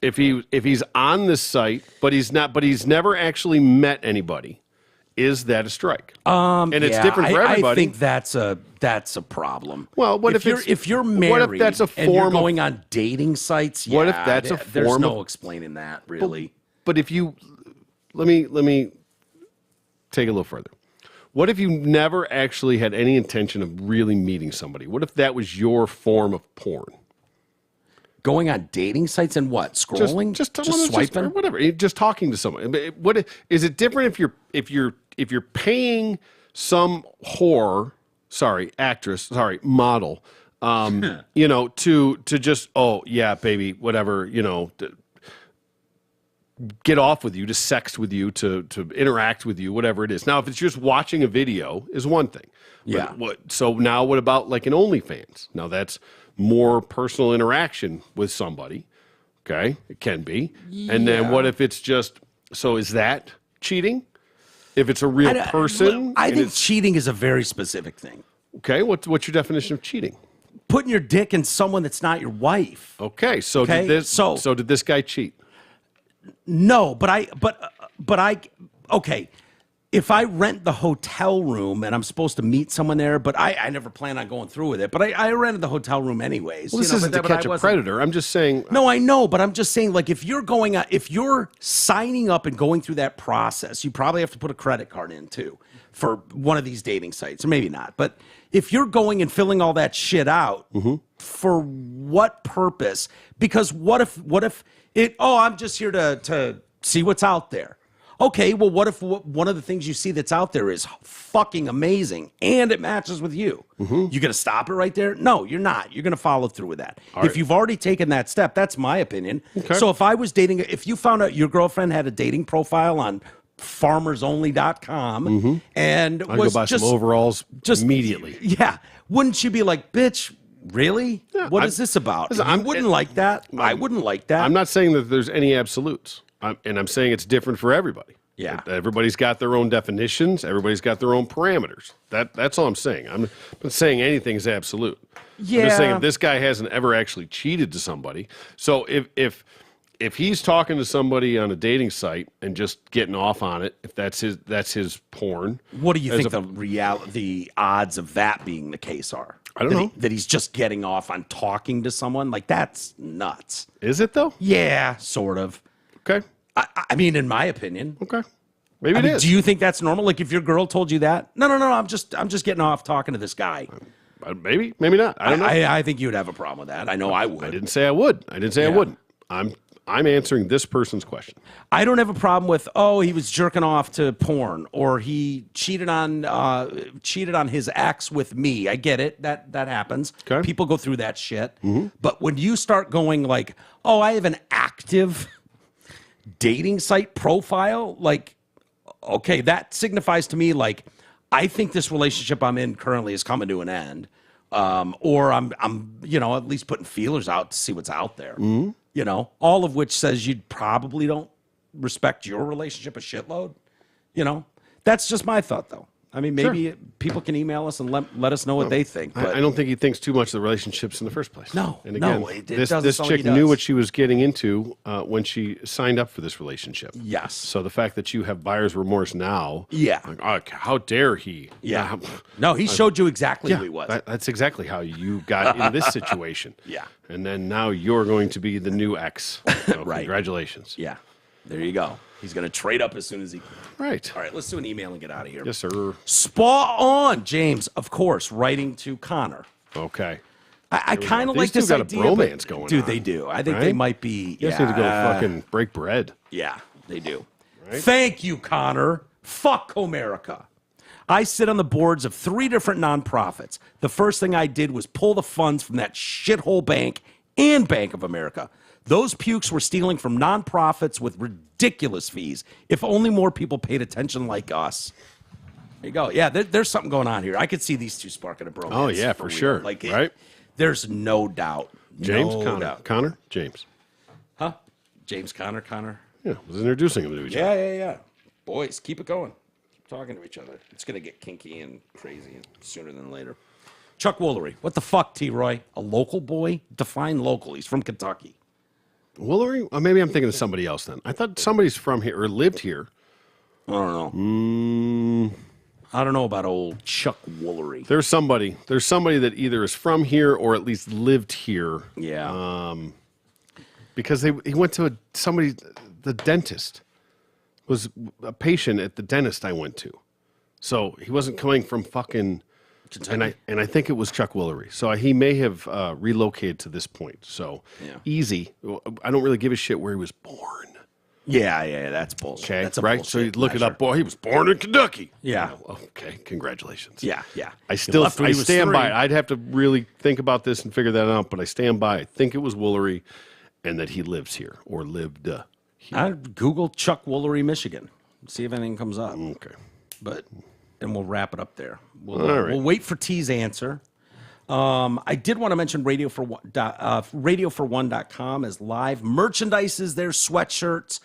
B: If he's on this site, but he's never actually met anybody, is that a strike? And it's different for everybody.
A: I think that's a problem.
B: Well, what
A: if you're married?
B: What if that's a form
A: and you're going on dating sites?
B: What if that's a
A: there's
B: form
A: no
B: of,
A: explaining that really.
B: But if you let me take a little further. What if you never actually had any intention of really meeting somebody? What if that was your form of porn?
A: Going on dating sites and what? Scrolling, just swiping,
B: or whatever. Just talking to someone. What is it different if you're paying some actress, model, to just yeah, baby, whatever, get off with you, to sext with you, to interact with you, whatever it is. Now, if it's just watching a video, is one thing.
A: Yeah.
B: So now, what about like an OnlyFans? Now that's more personal interaction with somebody. Okay, it can be. Yeah. And then what if it's just? So is that cheating? If it's a real person,
A: I think cheating is a very specific thing.
B: Okay, what's your definition of cheating?
A: Putting your dick in someone that's not your wife.
B: Okay, so did this guy cheat?
A: No, but okay. If I rent the hotel room and I'm supposed to meet someone there, but I never plan on going through with it, but I rented the hotel room anyways.
B: Well, this isn't to catch a predator. I'm just saying.
A: No, I know, but I'm just saying, like, if you're signing up and going through that process, you probably have to put a credit card in too for one of these dating sites, or maybe not. But if you're going and filling all that shit out, for what purpose? Because what if I'm just here to see what's out there. Okay, well, what if one of the things you see that's out there is fucking amazing and it matches with you? You going to stop it right there? No, you're not. You're going to follow through with that. If you've already taken that step, that's my opinion. Okay. So if I was if you found out your girlfriend had a dating profile on farmersonly.com and
B: I'd go buy some overalls immediately.
A: Yeah. Wouldn't you be like, bitch, really? Yeah, what is this about? Listen, I wouldn't like that. I wouldn't like that.
B: I'm not saying that there's any absolutes. I'm saying it's different for everybody.
A: Yeah.
B: Everybody's got their own definitions. Everybody's got their own parameters. That's all I'm saying. I'm not saying anything's absolute. Yeah. I'm just saying if this guy hasn't ever actually cheated to somebody. So if he's talking to somebody on a dating site and just getting off on it, if that's his porn.
A: What do you think the odds of that being the case are?
B: I don't know.
A: That he's just getting off on talking to someone? Like, that's nuts.
B: Is it, though?
A: Yeah, sort of.
B: Okay.
A: I mean, in my opinion.
B: Okay. Maybe it is.
A: Do you think that's normal? Like, if your girl told you that? No, I'm just getting off talking to this guy.
B: Maybe not. I don't know.
A: I think you'd have a problem with that. I know I would.
B: I didn't say I would. I didn't say I wouldn't. I'm answering this person's question.
A: I don't have a problem with, he was jerking off to porn, or he cheated on his ex with me. I get it. That happens.
B: Okay.
A: People go through that shit. But when you start going like, I have an active dating site profile, like, okay, that signifies to me, like, I think this relationship I'm in currently is coming to an end. Or I'm at least putting feelers out to see what's out there. All of which says you probably don't respect your relationship a shitload. That's just my thought, though. I mean, maybe people can email us and let us know what they think. But
B: I don't think he thinks too much of the relationships in the first place.
A: No,
B: and again, this chick knew what she was getting into when she signed up for this relationship.
A: Yes.
B: So the fact that you have buyer's remorse now, like, how dare he?
A: Yeah. No, he showed you exactly who he was.
B: That's exactly how you got in this situation.
A: Yeah.
B: And then now you're going to be the new ex. So
A: right.
B: Congratulations.
A: Yeah. There you go. He's going to trade up as soon as he can.
B: Right.
A: All right, let's do an email and get out of here.
B: Yes, sir.
A: Spot on, James, of course, writing to Connor.
B: Okay.
A: I kind of like this idea.
B: These two got a bromance going on.
A: Dude, they do. I think they might be.
B: You guys need to go fucking break bread.
A: Yeah, they do. Right? Thank you, Connor. Fuck Comerica. I sit on the boards of 3 different nonprofits. The first thing I did was pull the funds from that shithole bank and Bank of America. Those pukes were stealing from nonprofits with ridiculous fees. If only more people paid attention like us. There you go. Yeah, there's something going on here. I could see these two sparking a bromance.
B: Oh, yeah, for sure.
A: Like,
B: right?
A: There's no doubt.
B: James,
A: no
B: Connor.
A: Doubt.
B: Connor, James.
A: Huh? James, Connor.
B: Yeah, was introducing them to each other.
A: Yeah. Boys, keep it going. Keep talking to each other. It's going to get kinky and crazy sooner than later. Chuck Woolery. What the fuck, T-Roy? A local boy? Define local. He's from Kentucky.
B: Woolery? Maybe I'm thinking of somebody else then. I thought somebody's from here or lived here.
A: I don't know. I don't know about old Chuck Woolery.
B: There's somebody that either is from here or at least lived here.
A: Yeah.
B: Because he went to the dentist was a patient at the dentist I went to. So he wasn't coming from fucking Kentucky. And I think it was Chuck Woolery. So he may have relocated to this point. So easy. I don't really give a shit where he was born.
A: Yeah, that's bullshit.
B: Okay,
A: that's a
B: right?
A: bullshit
B: So you look it
A: measure.
B: up. Boy, he was born in Kentucky.
A: Yeah.
B: Okay, congratulations.
A: Yeah.
B: I
A: He left when
B: I
A: he was
B: stand by
A: 3.
B: it. I'd have to really think about this and figure that out, but I stand by. I think it was Woolery, and that he lives here or lived here.
A: I'd Google Chuck Woolery, Michigan. See if anything comes up.
B: Okay.
A: And we'll wrap it up there.
B: All right.
A: We'll wait for T's answer. I did want to mention radiofor1.com is live. Merchandise is there, sweatshirts,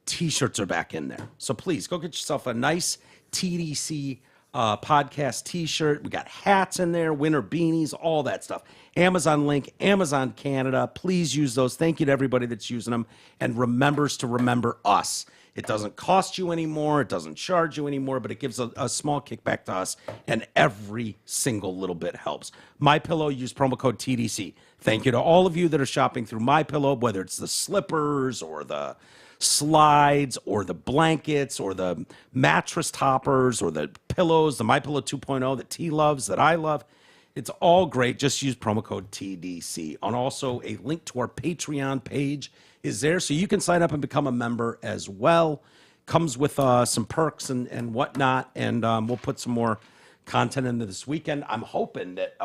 A: T-shirts are back in there. So please go get yourself a nice TDC podcast T-shirt. We got hats in there, winter beanies, all that stuff. Amazon link, Amazon Canada. Please use those. Thank you to everybody that's using them and remembers to remember us. It doesn't cost you anymore. It doesn't charge you anymore, but it gives a small kickback to us, and every single little bit helps. MyPillow, use promo code TDC. Thank you to all of you that are shopping through MyPillow, whether it's the slippers or the slides or the blankets or the mattress toppers or the pillows, the MyPillow 2.0 that T loves, that I love. It's all great. Just use promo code TDC. And also a link to our Patreon page is there, so you can sign up and become a member as well. Comes with some perks and whatnot, and we'll put some more content into this weekend. I'm hoping that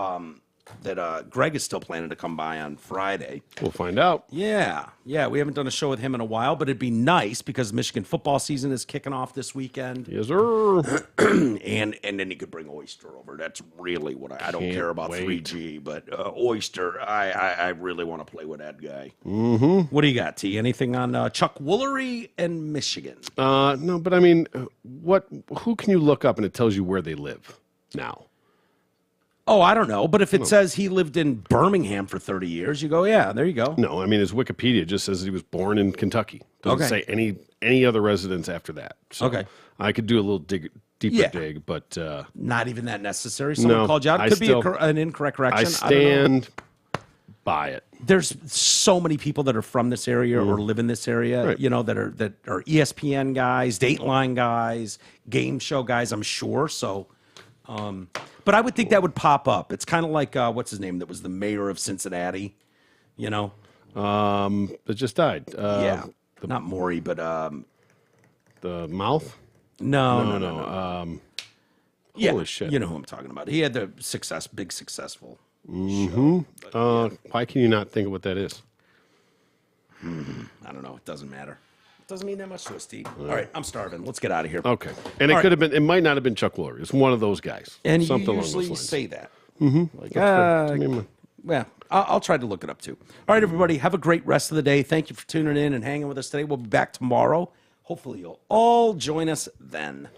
A: Greg is still planning to come by on Friday.
B: We'll find out.
A: Yeah. We haven't done a show with him in a while, but it'd be nice because Michigan football season is kicking off this weekend.
B: Yes, sir.
A: and then he could bring Oyster over. That's really what I don't care about
B: wait.
A: 3G, but Oyster, I really want to play with that guy. Mm-hmm. What do you got, T? Anything on Chuck Woolery and Michigan?
B: No, but I mean, who can you look up and it tells you where they live now?
A: Oh, I don't know. But if it says he lived in Birmingham for 30 years, you go, yeah, there you go.
B: No, I mean, his Wikipedia just says he was born in Kentucky. Doesn't say any other residence after that. So
A: Okay.
B: I could do a little deeper dig, but
A: Not even that necessary. Someone
B: No,
A: called you out.
B: I
A: Could
B: still-
A: be an incorrect correction.
B: I stand by it.
A: There's so many people that are from this area or live in this area,
B: Right.
A: you know, that are ESPN guys, Dateline guys, game show guys, I'm sure. So, but I would think that would pop up. It's kind of like what's his name? That was the mayor of Cincinnati, you know?
B: That just died.
A: Not Maury, but
B: The mouth?
A: no. Yeah,
B: Holy shit.
A: you know who I'm talking about. He had the big successful show.
B: Why can you not think of what that is?
A: I don't know. It doesn't matter. It doesn't mean that much to us, Steve. All right, I'm starving. Let's get out of here.
B: Okay. And
A: All
B: it could have been, it might not have been Chuck Woolery. It's one of those guys.
A: And
B: Something
A: you
B: along
A: usually
B: those lines.
A: say that. Mm-hmm. Like, well, I'll try to look it up too. All right, everybody, have a great rest of the day. Thank you for tuning in and hanging with us today. We'll be back tomorrow. Hopefully, you'll all join us then.